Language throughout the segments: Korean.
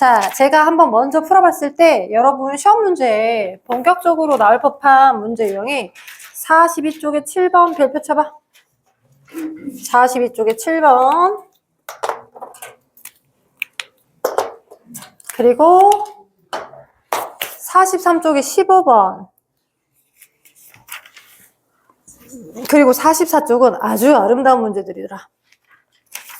자, 제가 한번 먼저 풀어봤을 때 여러분 시험 문제에 본격적으로 나올 법한 문제 유형이 42쪽에 7번 별표 쳐봐. 42쪽에 7번 그리고 43쪽에 15번 그리고 44쪽은 아주 아름다운 문제들이더라.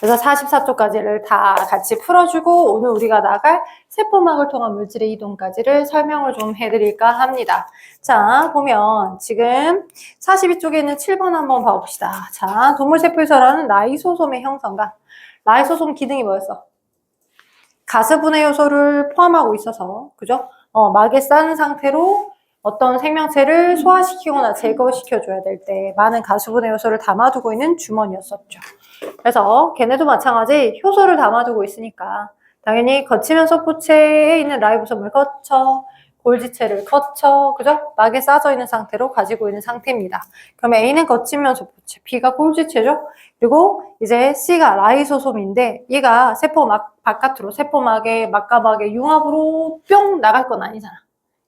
그래서 44쪽까지를 다 같이 풀어주고 오늘 우리가 나갈 세포막을 통한 물질의 이동까지를 설명을 좀 해드릴까 합니다. 자, 보면 지금 42쪽에 있는 7번 한번 봐봅시다. 자, 동물세포에서라는 라이소솜의 형성과 라이소솜 기능이 뭐였어? 가스분해 요소를 포함하고 있어서, 그죠? 막에 싼 상태로 어떤 생명체를 소화시키거나 제거시켜줘야 될 때 많은 가스분해 요소를 담아두고 있는 주머니였었죠. 그래서 걔네도 마찬가지 효소를 담아두고 있으니까 당연히 거치면서 포체에 있는 라이보솜을 거쳐 골지체를 거쳐 그죠? 막에 싸져 있는 상태로 가지고 있는 상태입니다. 그러면 A는 거치면서 포체, B가 골지체죠? 그리고 이제 C가 라이소솜인데 얘가 세포막 바깥으로 세포막에 막가막에 융합으로 뿅 나갈 건 아니잖아.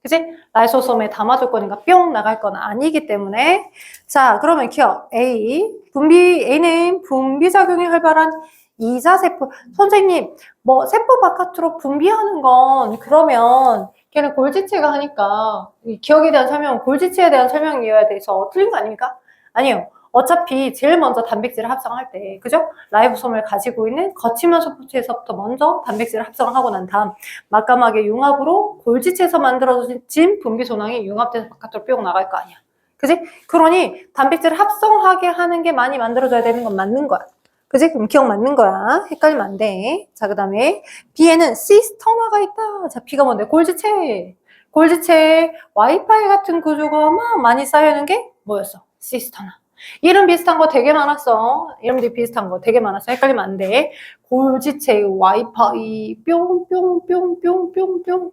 그치? 라이소솜에 담아둘 거니까 뿅 나갈 건 아니기 때문에 자 그러면 기억 A는 분비작용이 활발한 이자세포 선생님 뭐 세포 바깥으로 분비하는 건 그러면 걔는 골지체가 하니까 기억에 대한 설명 골지체에 대한 설명이어야 돼서 틀린 거 아닙니까? 아니요. 어차피 제일 먼저 단백질을 합성할 때 그죠? 라이보솜을 가지고 있는 거치면서 포체에서부터 먼저 단백질을 합성하고 난 다음 막가막의 융합으로 골지체에서 만들어진 분비소낭이 융합돼서 바깥으로 뿅 나갈 거 아니야. 그지? 그러니 단백질을 합성하게 하는 게 많이 만들어져야 되는 건 맞는 거야. 그지? 그럼 기억 맞는 거야. 헷갈리면 안 돼. 자, 그 다음에 B에는 시스터마가 있다. 자, B가 뭔데? 골지체. 골지체에 와이파이 같은 구조가 막 많이 쌓여있는 게 뭐였어? 시스터마. 이름 비슷한 거 되게 많았어. 이름도 비슷한 거 되게 많았어. 헷갈리면 안 돼. 골지체 와이파이 뿅뿅뿅뿅뿅뿅.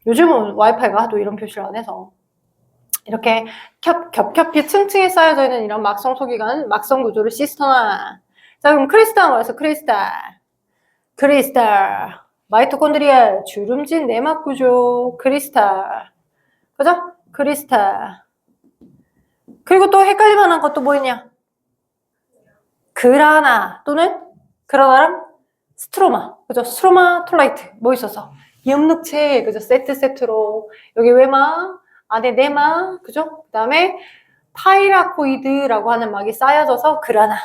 요즘은 와이파이가 하도 이런 표시를 안 해서 이렇게 겹겹이 층층이 쌓여져 있는 이런 막성 소기관, 막성 구조를 시스터나. 자, 그럼 크리스탈 뭐였어? 크리스탈. 마이토콘드리아 주름진 내막 구조, 크리스탈. 그죠? 크리스탈. 그리고 또 헷갈릴 만한 것도 뭐 있냐? 그라나 또는 그라나랑 스트로마. 그죠? 스트로마톨라이트. 뭐 있었어? 염록체. 그죠? 세트로. 여기 외막, 안에 내막. 그죠? 그 다음에 타이라코이드라고 하는 막이 쌓여져서 그라나.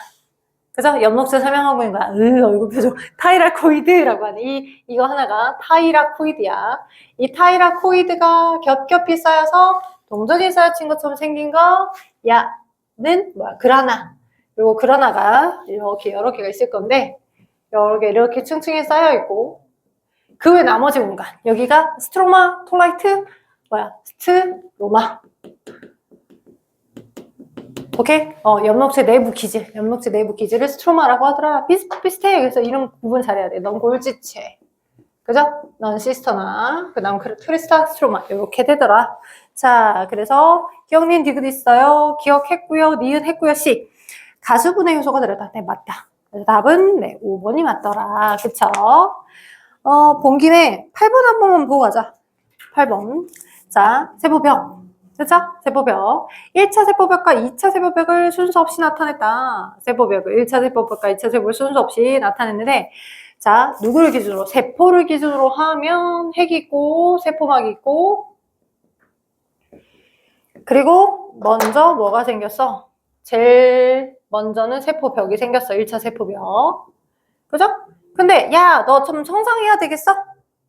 그죠? 엽록체 설명하고 있는 거야. 얼굴 표정. 타이라코이드라고 하는 이거 하나가 타이라코이드야. 이 타이라코이드가 겹겹이 쌓여서 동전이 쌓여진 것처럼 생긴 거, 야는 뭐야? 그라나. 그리고 그라나가 이렇게 여러 개가 있을 건데, 여러 개 이렇게 층층이 쌓여 있고, 그 외 나머지 공간. 여기가 스트로마, 톨라이트, 스트로마. 오케이? 엽록체 내부 기질을 스트로마라고 하더라. 비슷해. 그래서 이름 구분 잘해야 돼. 넌 골지체. 그죠? 넌 시스터나, 그 다음 크리스탈 스트로마. 이렇게 되더라. 자, 그래서 기억, 니은, 디귿 있어요. 기억했고요. 니은 했고요. 시. 가수분해 요소가 들었다. 네, 맞다. 그래서 답은 네, 5번이 맞더라. 그쵸? 본 김에 8번 한 번만 보고 가자. 8번. 자, 세포벽. 그쵸? 세포벽. 1차 세포벽과 2차 세포벽을 순서 없이 나타냈다. 세포벽을 1차 세포벽과 2차 세포벽을 순서 없이 나타냈는데 자, 누구를 기준으로? 세포를 기준으로 하면 핵이 있고 세포막이 있고 그리고 먼저 뭐가 생겼어? 제일 먼저는 세포벽이 생겼어. 1차 세포벽. 그죠? 근데 야, 너 좀 성장해야 되겠어?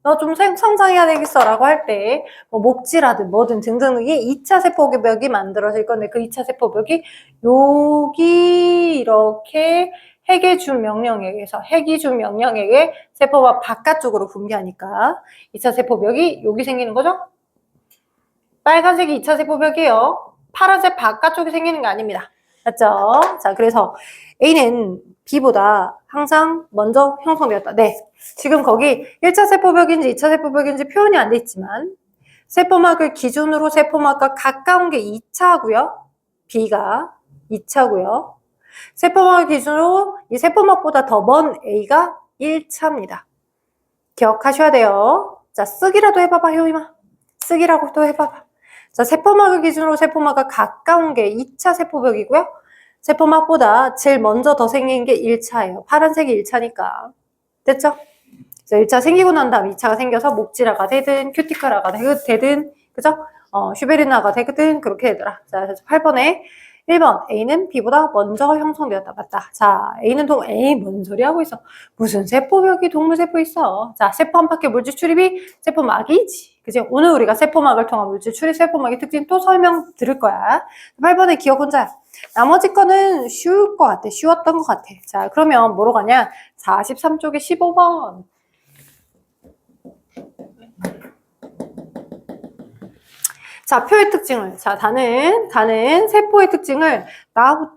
너 좀 성장해야 되겠어 라고 할 때 뭐 목지라든 뭐든 등등 이게 2차 세포벽이 만들어질 건데 그 2차 세포벽이 여기 이렇게 핵이 준 명령에게서 핵이 준 명령에게 세포가 바깥쪽으로 분비하니까 2차 세포벽이 여기 생기는 거죠? 빨간색이 2차 세포벽이에요. 파란색 바깥쪽에 생기는 게 아닙니다. 맞죠? 자, 그래서 A는 B보다 항상 먼저 형성되었다. 네. 지금 거기 1차 세포벽인지 2차 세포벽인지 표현이 안 돼 있지만 세포막을 기준으로 세포막과 가까운 게 2차고요. B가 2차고요. 세포막을 기준으로 이 세포막보다 더 먼 A가 1차입니다. 기억하셔야 돼요. 자, 쓰기라도 해봐봐, 효임아. 쓰기라고 또 해봐봐. 자, 세포막을 기준으로 세포막과 가까운 게 2차 세포벽이고요. 세포막보다 제일 먼저 더 생긴 게 1차예요. 파란색이 1차니까. 됐죠? 자, 1차 생기고 난 다음 2차가 생겨서 목질화가 되든 큐티클화가 되든 그죠? 슈베리나가 되든 그렇게 되더라. 자, 8번에 1번 A는 B보다 먼저 형성되었다. 맞다. 자, A는 에이 뭔 소리 하고 있어. 무슨 세포벽이 동물세포 있어. 자, 세포 안팎의 물질 출입이 세포막이지. 그지? 오늘 우리가 세포막을 통한 물질 출입 세포막의 특징 또 설명 들을 거야. 8번에 기억 혼자야. 나머지 거는 쉬울 것 같아. 쉬웠던 것 같아. 자, 그러면 뭐로 가냐? 43쪽에 15번. 자, 표의 특징을. 자, 다는 세포의 특징을,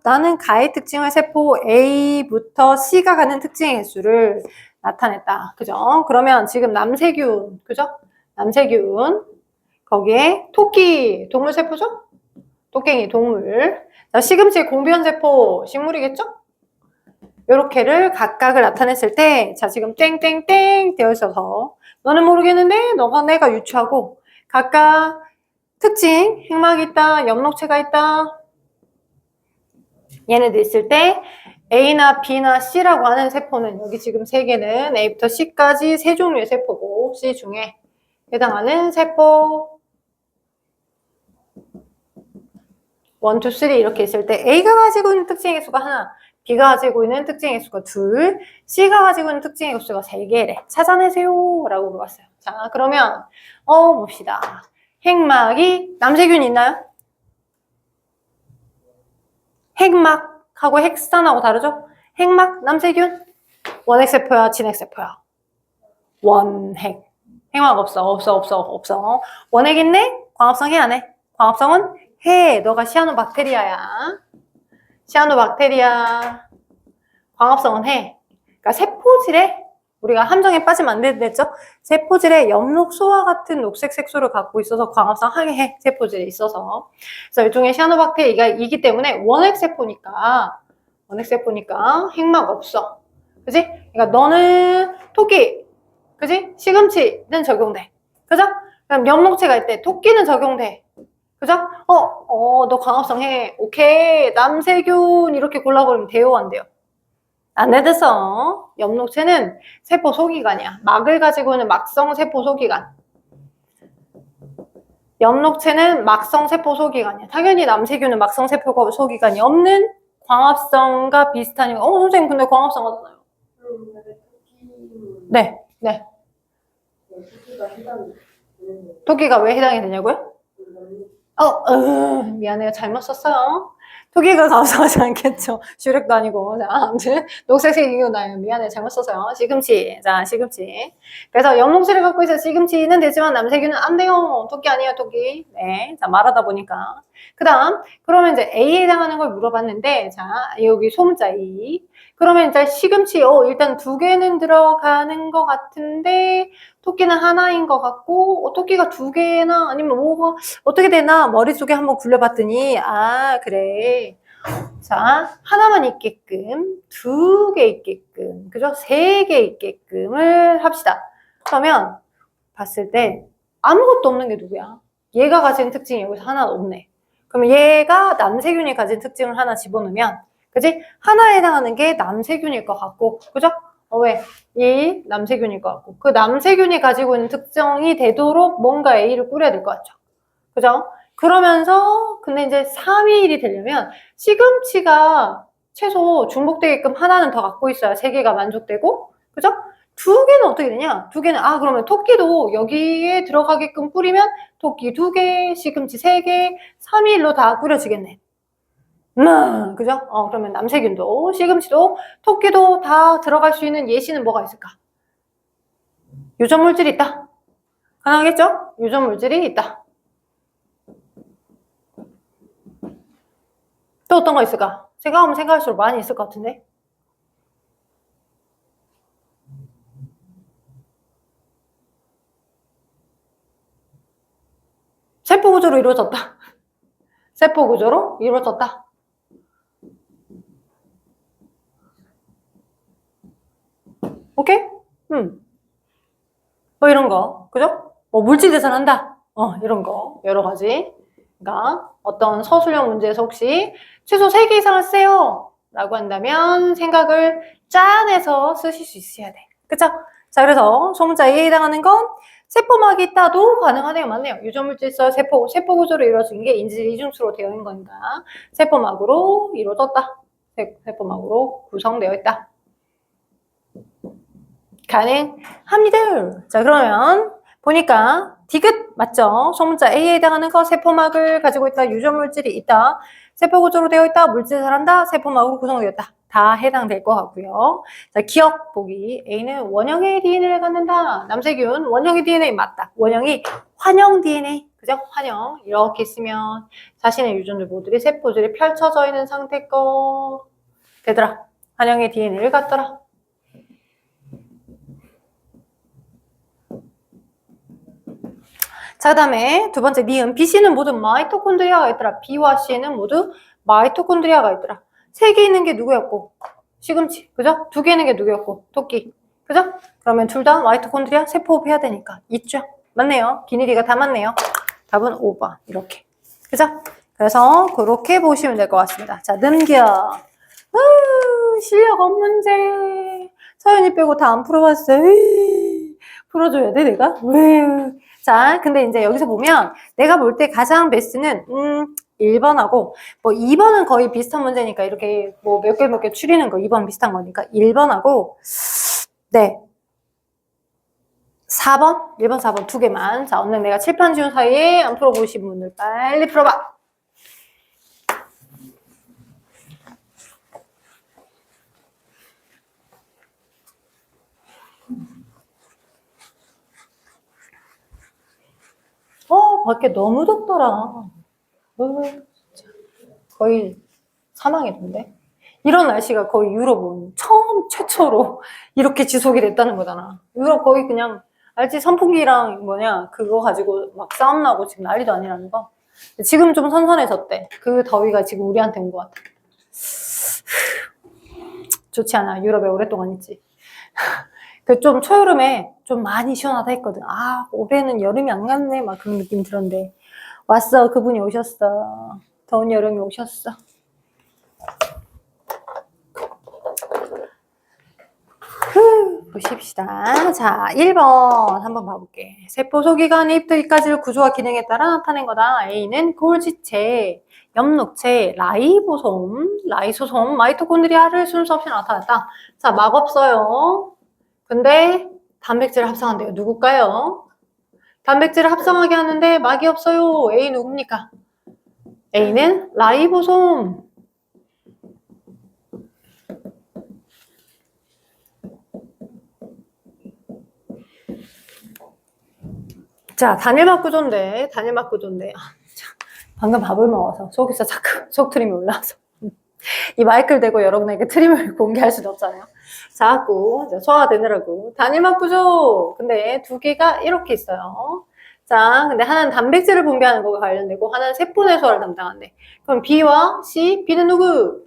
나는 가의 특징을 세포 A부터 C가 가는 특징의 개수를 나타냈다. 그죠? 그러면 지금 남세균, 그죠? 남세균. 거기에 토끼, 동물세포죠? 토깽이, 동물. 자, 시금치, 공변세포, 식물이겠죠? 요렇게를 각각을 나타냈을 때, 자, 지금 땡땡땡 되어 있어서, 너는 모르겠는데, 내가 유추하고, 각각 특징, 핵막이 있다, 엽록체가 있다. 얘네들 있을 때 A나 B나 C라고 하는 세포는 여기 지금 3개는 A부터 C까지 3종류의 세포고 C 중에 해당하는 세포 1, 2, 3 이렇게 있을 때 A가 가지고 있는 특징의 수가 하나, B가 가지고 있는 특징의 수가 둘, C가 가지고 있는 특징의 수가 3개래. 찾아내세요 라고 물어봤어요. 자, 그러면 봅시다. 핵막이 남세균이 있나요? 핵막하고 핵산하고 다르죠? 핵막, 남세균, 원핵세포야, 진핵세포야? 원핵. 핵막 없어. 원핵 있네? 광합성 해, 안 해? 광합성은 해. 너가 시아노박테리아야. 시아노박테리아. 광합성은 해. 그러니까 세포질에 우리가 함정에 빠지면 안 됐죠? 세포질에 엽록소와 같은 녹색 색소를 갖고 있어서 광합성하게 해. 세포질에 있어서. 그래서 일종의 시아노박테리아이기 때문에 원핵세포니까 핵막 없어. 그지? 그러니까 너는 토끼, 그지? 시금치는 적용돼. 그죠? 그럼 엽록체가 있대. 토끼는 적용돼. 그죠? 너 광합성 해. 오케이. 남세균 이렇게 골라버리면 돼요, 안 돼요? 안 돼서 엽록체는 세포 소기관이야. 막을 가지고 있는 막성 세포 소기관. 엽록체는 막성 세포 소기관이야. 당연히 남세균은 막성 세포 소기관이 없는 광합성과 비슷하니까. 선생님 근데 광합성 하잖아요. 네. 토끼가 왜 해당이 되냐고요? 미안해요. 잘못 썼어요. 토끼가 감사하지 않겠죠. 슈렉도 아니고. 자, 아무튼 녹색색이고 나요. 미안해. 잘못 썼어요. 시금치. 자, 시금치. 그래서 엽록체를 갖고 있어 시금치는 되지만 남세균은 안 돼요. 토끼 아니에요, 토끼. 네. 자, 말하다 보니까. 그 다음, 그러면 이제 A에 해당하는 걸 물어봤는데, 자, 여기 소문자 A. 그러면 이제 시금치, 일단 2개는 들어가는 것 같은데, 토끼는 하나인 것 같고, 토끼가 2개나 아니면 뭐가 어떻게 되나 머릿속에 한번 굴려봤더니, 그래. 자, 하나만 있게끔, 2개 있게끔, 그죠? 3개 있게끔을 합시다. 그러면 봤을 때 아무것도 없는 게 누구야? 얘가 가진 특징이 여기서 하나 없네. 그러면 얘가 남세균이 가진 특징을 하나 집어넣으면, 그지? 하나에 해당하는 게 남세균일 것 같고, 그죠? 왜? 이 남세균일 것 같고, 그 남세균이 가지고 있는 특징이 되도록 뭔가 A를 꾸려야 될 것 같죠? 그죠? 그러면서 근데 이제 3위1이 되려면 시금치가 최소 중복되게끔 하나는 더 갖고 있어야 3개가 만족되고, 그죠? 2개는 어떻게 되냐? 2개는 그러면 토끼도 여기에 들어가게끔 꾸리면 토끼 2개, 시금치 3개, 3위1로 다 꾸려지겠네. 그죠? 그러면 남세균도, 시금치도, 토끼도 다 들어갈 수 있는 예시는 뭐가 있을까? 유전물질이 있다. 가능하겠죠? 유전물질이 있다. 또 어떤 거 있을까? 생각하면 생각할수록 많이 있을 것 같은데? 세포 구조로 이루어졌다. 세포 구조로 이루어졌다. 오케이? 뭐 이런 거, 그죠? 뭐 물질 계산한다. 이런 거, 여러 가지. 그러니까 어떤 서술형 문제에서 혹시 최소 3개 이상을 쓰세요 라고 한다면 생각을 짜내서 쓰실 수 있어야 돼. 그쵸? 자, 그래서 소문자 A에 해당하는 건 세포막이 있다도 가능하네요. 맞네요. 유전물질서 세포 구조로 이루어진 게 인질 이중수로 되어 있는 거니까 세포막으로 이루어졌다. 세포막으로 구성되어 있다. 가능합니다. 자, 그러면 보니까 디귿 맞죠? 소문자 A에 해당하는 거 세포막을 가지고 있다. 유전물질이 있다. 세포 구조로 되어 있다. 물질 잘한다. 세포막으로 구성되었다. 다 해당될 것 같고요. 자, 기억 보기. A는 원형의 DNA를 갖는다. 남세균 원형의 DNA 맞다. 원형이 환형 DNA. 그죠? 환형. 이렇게 있으면 자신의 유전들 모듈이 세포들이 펼쳐져 있는 상태 거 되더라. 환형의 DNA를 갖더라. 자, 그 다음에 두 번째 니은 B, C는 모두 마이토콘드리아가 있더라. B와 C는 모두 마이토콘드리아가 있더라. 3개 있는 게 누구였고? 시금치, 그죠? 2개 있는 게 누구였고? 토끼, 그죠? 그러면 둘 다 마이토콘드리아 세포호흡해야 되니까 있죠? 맞네요. 기니디가 다 맞네요. 답은 5번 이렇게, 그죠? 그래서 그렇게 보시면 될 것 같습니다. 자, 넘겨. 실력 없는데 서연이 빼고 다 안 풀어봤어요. 풀어줘야 돼 내가? 왜? 자, 근데 이제 여기서 보면 내가 볼 때 가장 베스트는 1번하고 뭐 2번은 거의 비슷한 문제니까 이렇게 뭐 몇 개 추리는 거 2번 비슷한 거니까 1번하고 네 4번? 1번, 4번 두 개만. 자, 오늘 내가 칠판 지운 사이에 안 풀어보신 분들 빨리 풀어봐. 밖에 너무 덥더라. 거의 사망이던데. 이런 날씨가 거의 유럽은 처음 최초로 이렇게 지속이 됐다는 거잖아. 유럽 거의 그냥 알지? 선풍기랑 뭐냐 그거 가지고 막 싸움 나고 지금 난리도 아니라는 거. 지금 좀 선선해졌대. 그 더위가 지금 우리한테 온 것 같아. 좋지 않아. 유럽에 오랫동안 있지. 그 좀 초여름에 좀 많이 시원하다 했거든. 아, 올해는 여름이 안 갔네. 막 그런 느낌 들었는데. 왔어. 그분이 오셨어. 더운 여름이 오셨어. 보십시다. 자, 1번 한번 봐볼게. 세포 소기관 입도 이까지를 구조와 기능에 따라 나타낸 거다. A는 골지체, 엽록체, 라이소솜, 마이토콘드리아를 순서 없이 나타냈다. 자, 막 없어요. 근데 단백질을 합성한대요. 누굴까요? 단백질을 합성하게 하는데 막이 없어요. A 누굽니까? A는 라이보솜. 자, 단일막 구조인데. 방금 밥을 먹어서 속에서 자꾸 속트림이 올라와서. 이 마이크를 대고 여러분에게 트림을 공개할 수는 없잖아요. 자꾸 소화되느라고. 단일막 구조. 근데 두 개가 이렇게 있어요. 자, 근데 하나는 단백질을 분비하는 거가 관련되고 하나는 세포내소화를 담당한대. 그럼 B와 C, B는 누구?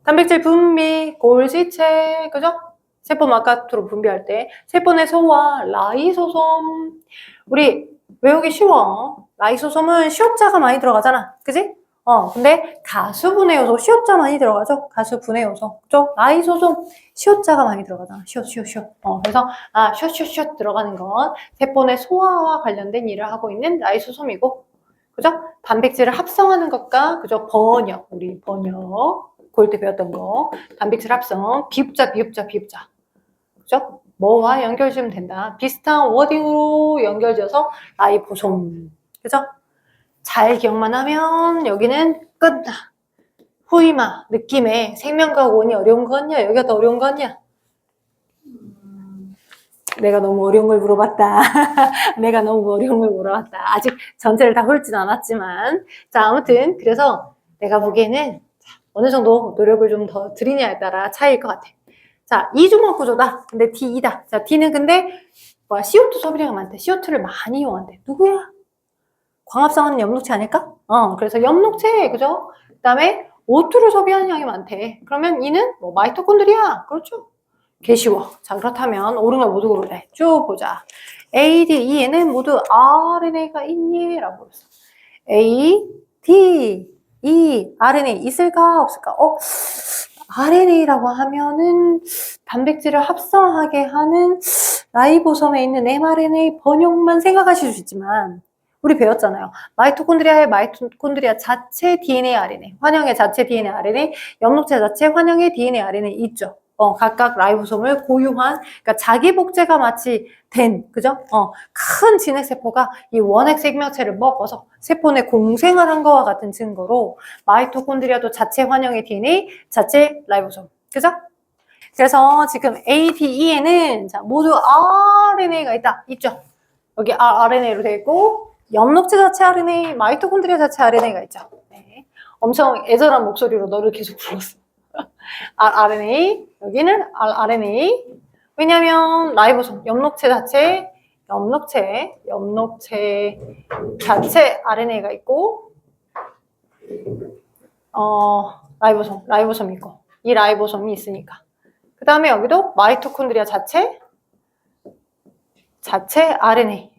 단백질 분비, 골지체, 그죠? 세포 바깥으로 분비할 때 세포내소화, 라이소솜. 우리 외우기 쉬워. 라이소솜은 시옷자가 많이 들어가잖아. 그지? 근데 가수분해 요소, 시옷자 많이 들어가죠? 가수분해 요소. 그죠? 라이소솜, 시옷자가 많이 들어가잖아. 시옷. 그래서, 시옷 들어가는 건 세포내 소화와 관련된 일을 하고 있는 라이소솜이고, 그죠? 단백질을 합성하는 것과, 그죠? 번역, 고일 때 배웠던 거. 단백질 합성, 비읍자. 그죠? 뭐와 연결지으면 된다. 비슷한 워딩으로 연결지어서 라이보솜. 그죠? 잘 기억만 하면 여기는 끝나. 후이마 느낌에 생명과 원이 어려운 거 같냐? 여기가 더 어려운 거 같냐? 내가 너무 어려운 걸 물어봤다. 아직 전체를 다 훑진 않았지만. 자, 아무튼 그래서 내가 보기에는 어느 정도 노력을 좀 더 들이냐에 따라 차이일 것 같아. 자, 이중막 구조다. 근데 D이다. 자, D는 근데 CO2 소비량이 많대. CO2를 많이 이용한대. 누구야? 광합성하는 엽록체 아닐까? 그래서 엽록체, 그죠? 그 다음에 O2를 소비하는 양이 많대. 그러면 이는 마이토콘드리아. 그렇죠? 개 쉬워. 자, 그렇다면 옳은 걸 모두 고르래. 쭉 보자. A, D, E에는 모두 RNA가 있니? 라고 그랬어. A, D, E, RNA 있을까? 없을까? RNA라고 하면은 단백질을 합성하게 하는 라이보솜에 있는 mRNA 번역만 생각하실 수 있지만 우리 배웠잖아요. 마이토콘드리아의 마이토콘드리아 자체 DNA RNA, 환영의 자체 DNA RNA, 엽록체 자체 환영의 DNA RNA 있죠. 각각 라이보솜을 고유한, 그러니까 자기 복제가 마치 된, 그죠? 큰 진핵세포가 이 원핵 생명체를 먹어서 세포 내 공생을 한 거와 같은 증거로 마이토콘드리아도 자체 환영의 DNA, 자체 라이보솜, 그죠? 그래서 지금 A, D, E에는 자, 모두 RNA가 있죠? 여기 RNA로 되어 있고, 엽록체 자체 RNA, 마이토콘드리아 자체 RNA가 있죠. 네. 엄청 애절한 목소리로 너를 계속 불렀어. RNA, 여기는 RNA. 왜냐면 라이보솜, 엽록체 자체 RNA가 있고, 라이보솜이 있고, 이 라이보솜이 있으니까. 그 다음에 여기도 마이토콘드리아 자체 RNA,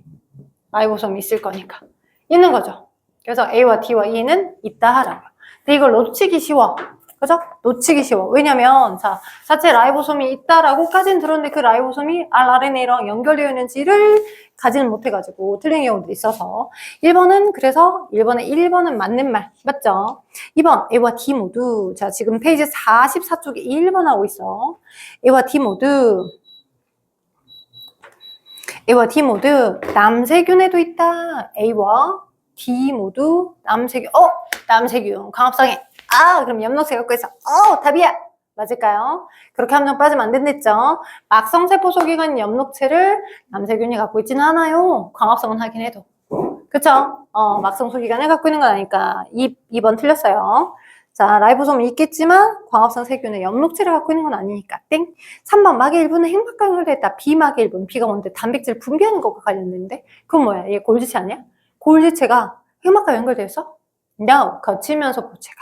라이보솜이 있을 거니까. 있는 거죠. 그래서 A와 D와 E는 있다 하라고요. 근데 이걸 놓치기 쉬워. 그죠? 놓치기 쉬워. 왜냐면, 자, 자체 라이보솜이 있다라고까지는 들었는데 그 라이보솜이 rRNA랑 연결되어 있는지를 가지는 못해가지고 틀린 경우도 있어서. 1번은, 그래서 1번은 맞는 말. 맞죠? 2번, A와 D 모두. 자, 지금 페이지 44쪽에 1번 하고 있어. A와 D 모두 남세균에도 있다. A와 D 모두 남세균. 광합성에. 그럼 엽록체 갖고 있어. 답이야. 맞을까요? 그렇게 함정 빠지면 안 된댔죠. 막성세포 속에 있는 엽록체를 남세균이 갖고 있지는 않아요. 광합성은 하긴 해도. 그쵸? 막성 소기관을 갖고 있는 건 아니까 2번 틀렸어요. 자, 라이보솜이 있겠지만 광합성 세균의 엽록체를 갖고 있는 건 아니니까 땡. 3번 막의 일부는 핵막과 연결됐다. B막의 일부는 B가 뭔데 단백질 분비하는 것과 관련된데 그건 뭐야? 얘 골지체 아니야? 골지체가 핵막과 연결돼 있어? No, 거치면 소포체가.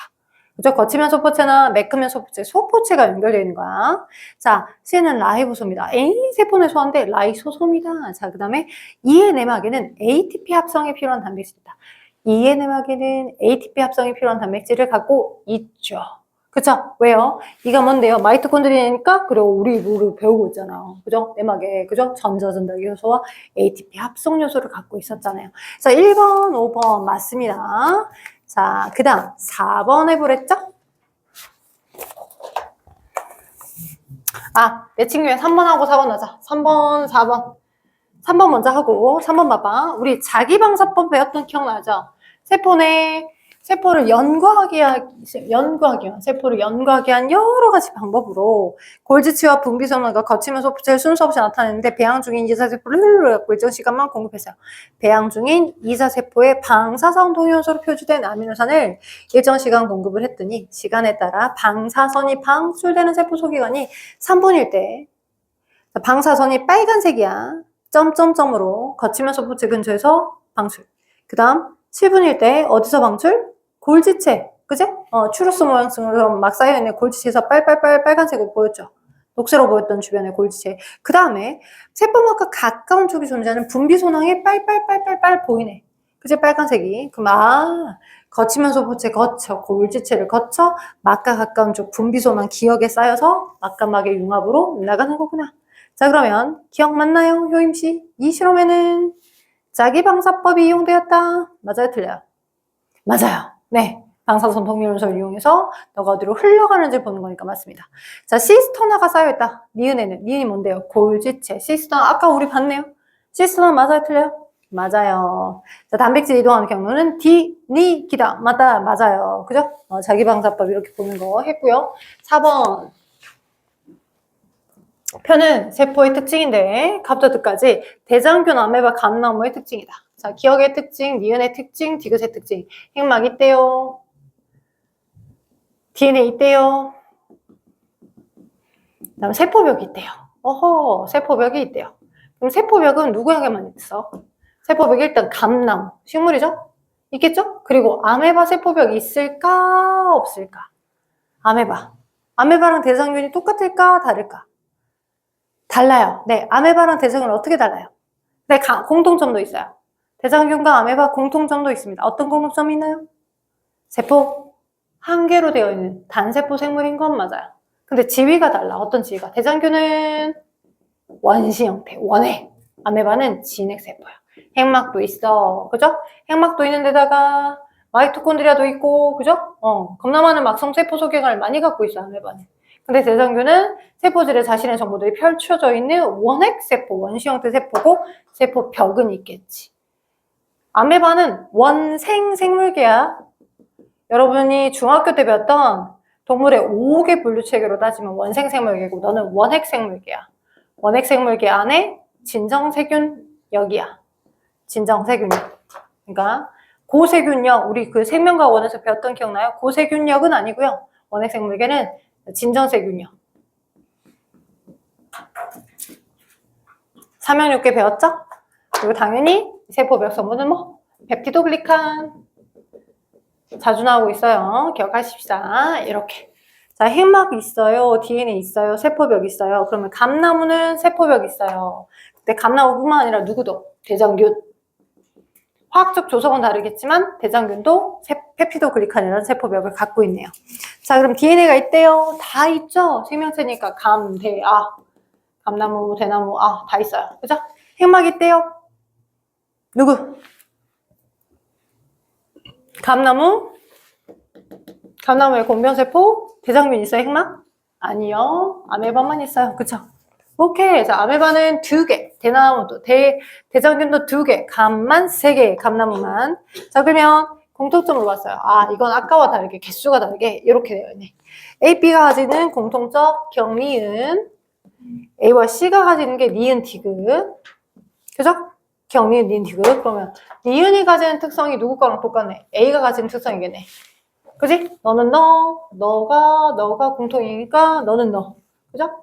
그죠? 거치면 소포체나 매크면 소포체, 소포체가 연결되어 있는 거야. 자, C는 라이보솜이다. A 세포 내 소화인데 라이소솜이다. 자, 그 다음에 E의 내막에는 ATP 합성에 필요한 단백질이다. E의 내막에는 ATP 합성이 필요한 단백질을 갖고 있죠. 그쵸? 왜요? 이가 뭔데요? 마이토콘드리아니까? 그리고 우리 배우고 있잖아요. 그죠? 내막에, 그죠? 전자전달 요소와 ATP 합성 요소를 갖고 있었잖아요. 자, 1번, 5번 맞습니다. 자, 그 다음 4번 해보랬죠? 내 친구야 3번하고 4번 하자. 3번, 4번. 3번 먼저 하고 3번 봐봐. 우리 자기방사법 배웠던 기억나죠? 세포를 연구하게 한 여러 가지 방법으로 골지체와 분비성능과 거치면 소포체를 순서 없이 나타내는데 배양 중인 이사세포를 갖고 일정 시간만 공급했어요. 배양 중인 이사세포의 방사선 동요소로 표시된 아미노산을 일정 시간 공급을 했더니 시간에 따라 방사선이 방출되는 세포 소기관이 3분일 때 방사선이 빨간색이야. 점점점으로 거치면 소포체 근처에서 방출. 그 다음 7분일 때 어디서 방출? 골지체. 그지? 추로스 모양처럼 막 쌓여있는 골지체에서 빨간색으로 보였죠. 녹색으로 보였던 주변의 골지체. 그 다음에 세포막과 가까운 쪽에 존재하는 분비소낭이 빨 보이네. 그지? 빨간색이. 그럼 거치면 소포체 거쳐 골지체를 거쳐 막과 가까운 쪽 분비소낭 기역에 쌓여서 막과 막의 융합으로 나가는 거구나. 자, 그러면 기억 맞나요? 효임씨? 이 실험에는 자기방사법이 이용되었다. 맞아요? 틀려요? 맞아요. 네. 방사선 동요소를 이용해서 너가 어디로 흘러가는지 보는 거니까 맞습니다. 자, 시스토나가 쌓여있다. 니은이 뭔데요? 골지체. 시스토나 아까 우리 봤네요. 시스토나 맞아요? 틀려요? 맞아요. 자, 단백질 이동하는 경우는 기다. 맞아요. 그죠? 자기방사법 이렇게 보는 거 했고요. 4번. 표는 세포의 특징인데 갑부터 끝까지 대장균, 아메바, 감나무의 특징이다. 자, 기억의 특징, 니은의 특징, 디귿의 특징. 핵막 있대요. DNA 있대요. 그 다음 세포벽이 있대요. 세포벽이 있대요. 그럼 세포벽은 누구에게만 있어? 세포벽이 일단 감나무, 식물이죠? 있겠죠? 그리고 아메바 세포벽이 있을까? 없을까? 아메바랑 대장균이 똑같을까? 다를까? 달라요. 네, 아메바랑 대장균은 어떻게 달라요? 네, 공통점도 있어요. 대장균과 아메바 공통점도 있습니다. 어떤 공통점이 있나요? 세포 한 개로 되어 있는 단세포 생물인 건 맞아요. 근데 지위가 달라. 어떤 지위가? 대장균은 원시 형태, 원핵. 아메바는 진핵세포야. 핵막도 있어. 그죠? 핵막도 있는 데다가 마이토콘드리아도 있고, 그죠? 겁나 많은 막성 세포 소경을 많이 갖고 있어, 아메바는. 근데 대장균은 세포질에 자신의 정보들이 펼쳐져 있는 원핵세포, 원시 형태 세포고, 세포벽은 있겠지. 아메바는 원생 생물계야. 여러분이 중학교 때 배웠던 동물의 5개 분류 체계로 따지면 원생 생물계고, 너는 원핵 생물계야. 원핵 생물계 안에 진정세균 여기야. 진정세균역. 그러니까 고세균역, 우리 그 생명과학원에서 배웠던 기억나요? 고세균역은 아니고요. 원핵 생물계는 진정세균역. 삼형육계 배웠죠? 그리고 당연히 세포벽 성분은 뭐? 펩티도글리칸. 자주 나오고 있어요. 기억하십시다. 이렇게. 자, 핵막 있어요. DNA 있어요. 세포벽 있어요. 그러면 감나무는 세포벽 있어요. 근데 감나무뿐만 아니라 누구도? 대장균. 화학적 조성은 다르겠지만 대장균도 펩티도글리칸이라는 세포벽을 갖고 있네요. 자, 그럼 DNA가 있대요. 다 있죠? 생명체니까 감, 대, 아. 감나무, 대나무, 아, 다 있어요. 그죠? 핵막 있대요. 누구? 감나무의 공변세포, 대장균 있어요, 핵막? 아니요. 아메바만 있어요. 그쵸? 오케이. 자, 아메바는 2개, 대나무도, 대장균도 2개, 감만 3개, 감나무만. 자, 그러면 공통점을 봤어요. 아, 이건 아까와 다르게, 개수가 다르게, 이렇게 되어 있네. A, B가 가지는 공통점, 경리은, A와 C가 가지는 게 니은, 디귿. 그죠? 경리은, 니은, 디귿. 그러면 니은이 가지는 특성이 누구 거랑 똑같네. A가 가지는 특성이겠네. 그지? 너는 너가 공통이니까 너는 너. 그죠?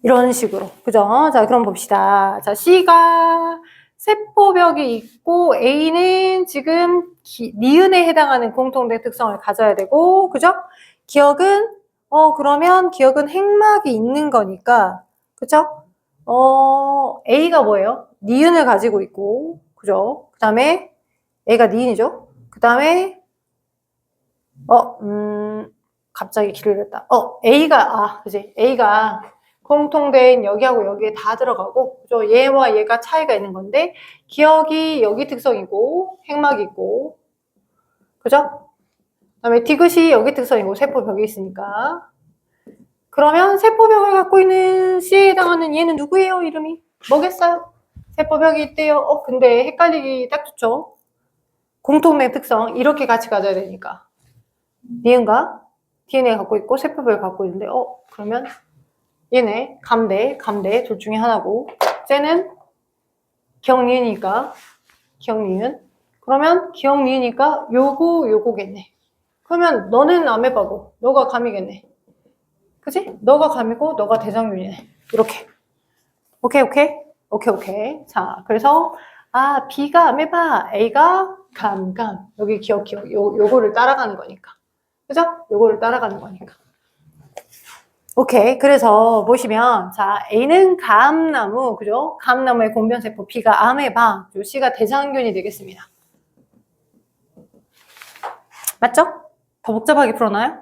이런 식으로. 그죠? 자, 그럼 봅시다. 자, C가 세포벽이 있고 A는 지금 니은에 해당하는 공통된 특성을 가져야 되고, 그죠? 기억은 그러면 기억은 핵막이 있는 거니까, 그죠? A가 뭐예요? 니은을 가지고 있고, 그죠? 그 다음에 A가 니은이죠? 그 다음에 갑자기 길을 잃었다. 그지? A가 공통된 여기하고 여기에 다 들어가고, 그죠? 얘와 얘가 차이가 있는 건데, 기억이 여기 특성이고, 핵막이 있고, 그죠? 그 다음에 디귿이 여기 특성이고, 세포벽이 있으니까. 그러면 세포벽을 갖고 있는 C에 해당하는 얘는 누구예요? 이름이? 뭐겠어요? 세포벽이 있대요. 근데 헷갈리기 딱 좋죠? 공통된 특성, 이렇게 같이 가져야 되니까. 니은가 DNA 갖고 있고 세포벽을 갖고 있는데 그러면 얘네 감대 둘 중에 하나고 쟤는 경리으니까 경리은 그러면 기억니으니까 요거겠네. 그러면 너는 아메바고 너가 감이겠네. 그치? 너가 감이고 너가 대장균이네. 이렇게. 오케이. 자, 그래서 B가 아메바, A가 감. 여기 기억. 요거를 따라가는 거니까. 그죠? 요거를 따라가는 거니까. 오케이. 그래서 보시면, 자, A는 감나무, 그죠? 감나무의 공변세포, B가 아메바, 그리고 C가 대장균이 되겠습니다. 맞죠? 더 복잡하게 풀어놔요?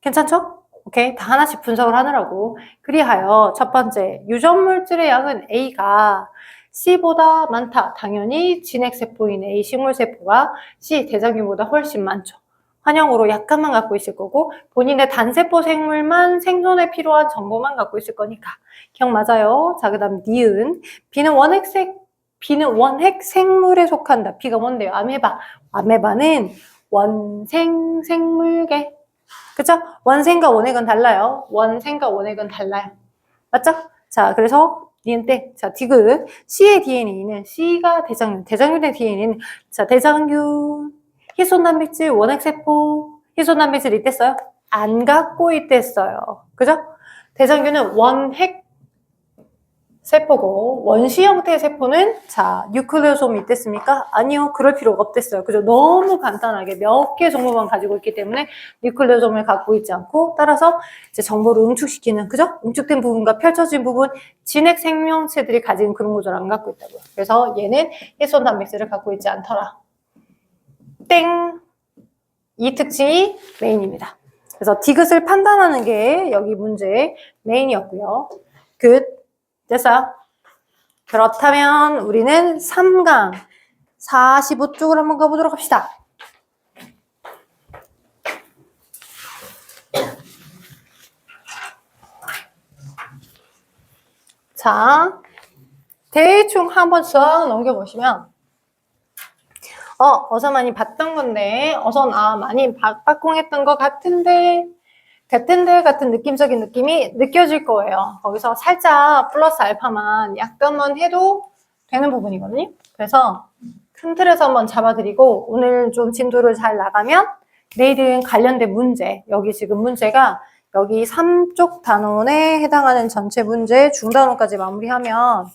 괜찮죠? 오케이. 다 하나씩 분석을 하느라고. 그리하여 첫 번째, 유전물질의 양은 A가 C보다 많다. 당연히 진핵세포인 A 식물세포가 C 대장균보다 훨씬 많죠. 환영으로 약간만 갖고 있을 거고 본인의 단세포 생물만 생존에 필요한 정보만 갖고 있을 거니까 기억 맞아요. 자, 그 다음 니은 B는 원핵 생물에 속한다. B가 뭔데요? 아메바는 원생 생물계. 그쵸? 원생과 원핵은 달라요. 맞죠? 자, 그래서 니은 땡. 자, 디귿 C의 DNA는 C가 대장균의 DNA는 자, 대장균 희소단백질 원핵세포 희소단백질 있댔어요? 안 갖고 있댔어요. 그죠? 대장균은 원핵 세포고, 원시 형태의 세포는 자, 뉴클레오솜이 있댔습니까? 아니요, 그럴 필요가 없댔어요. 그죠? 너무 간단하게 몇 개 정보만 가지고 있기 때문에 뉴클레오솜을 갖고 있지 않고, 따라서 이제 정보를 응축시키는, 그죠? 응축된 부분과 펼쳐진 부분, 진핵 생명체들이 가진 그런 구조를 안 갖고 있다고요. 그래서 얘는 힐손 단백질을 갖고 있지 않더라. 땡! 이 특징이 메인입니다. 그래서 디귿을 판단하는 게 여기 문제의 메인이었고요. 굿. 됐어요? 그렇다면 우리는 3강 45쪽으로 한번 가보도록 합시다. 자, 대충 한번 쓱 넘겨보시면 어서 많이 봤던 건데 어서 많이 박박공했던 것 같은데 같은 느낌적인 느낌이 느껴질 거예요. 거기서 살짝 플러스 알파만 약간만 해도 되는 부분이거든요. 그래서 큰 틀에서 한번 잡아드리고 오늘 좀 진도를 잘 나가면 내일은 관련된 문제, 여기 지금 문제가 여기 3쪽 단원에 해당하는 전체 문제 중단원까지 마무리하면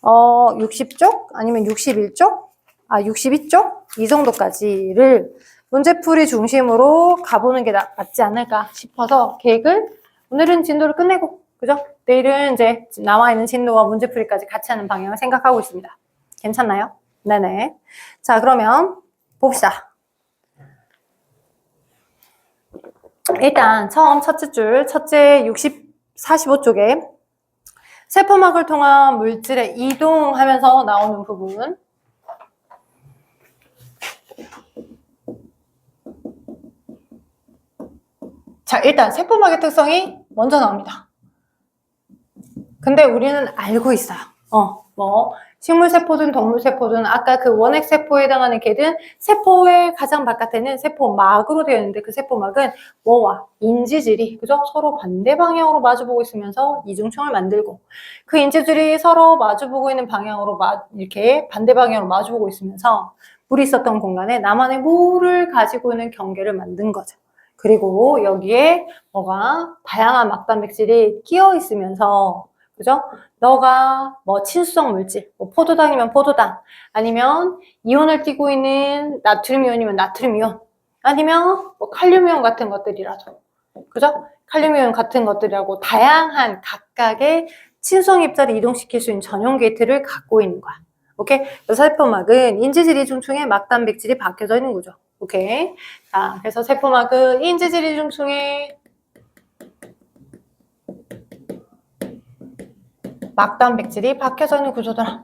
60쪽? 아니면 61쪽? 62쪽? 이 정도까지를 문제풀이 중심으로 가보는 게 맞지 않을까 싶어서 계획을 오늘은 진도를 끝내고 그죠? 내일은 이제 남아있는 진도와 문제풀이까지 같이 하는 방향을 생각하고 있습니다. 괜찮나요? 네네. 자, 그러면 봅시다. 일단 처음 첫째 줄, 첫째 45쪽에 세포막을 통한 물질의 이동하면서 나오는 부분. 자, 일단 세포막의 특성이 먼저 나옵니다. 근데 우리는 알고 있어요. 식물세포든 동물세포든 아까 그 원핵세포에 해당하는 개든 세포의 가장 바깥에는 세포막으로 되어 있는데 그 세포막은 뭐와 인지질이 그죠? 서로 반대 방향으로 마주보고 있으면서 이중층을 만들고 그 인지질이 서로 마주보고 있는 방향으로 이렇게 반대 방향으로 마주보고 있으면서 물이 있었던 공간에 나만의 물을 가지고 있는 경계를 만든 거죠. 그리고 여기에 뭐가 다양한 막단백질이 끼어 있으면서 그죠? 너가 뭐 친수성 물질, 뭐 포도당이면 포도당, 아니면 이온을 띠고 있는 나트륨 이온이면 나트륨 이온, 아니면 뭐 칼륨 이온 같은 것들이라도, 그죠? 칼륨 이온 같은 것들이라고 다양한 각각의 친수성 입자를 이동시킬 수 있는 전용 게이트를 갖고 있는 거야. 오케이? 그래서 세포막은 인지질 이중층에 막단백질이 박혀져 있는 거죠. 오케이? 자, 그래서 세포막은 인지질 이중층에 막단백질이 박혀져 있는 구조더라.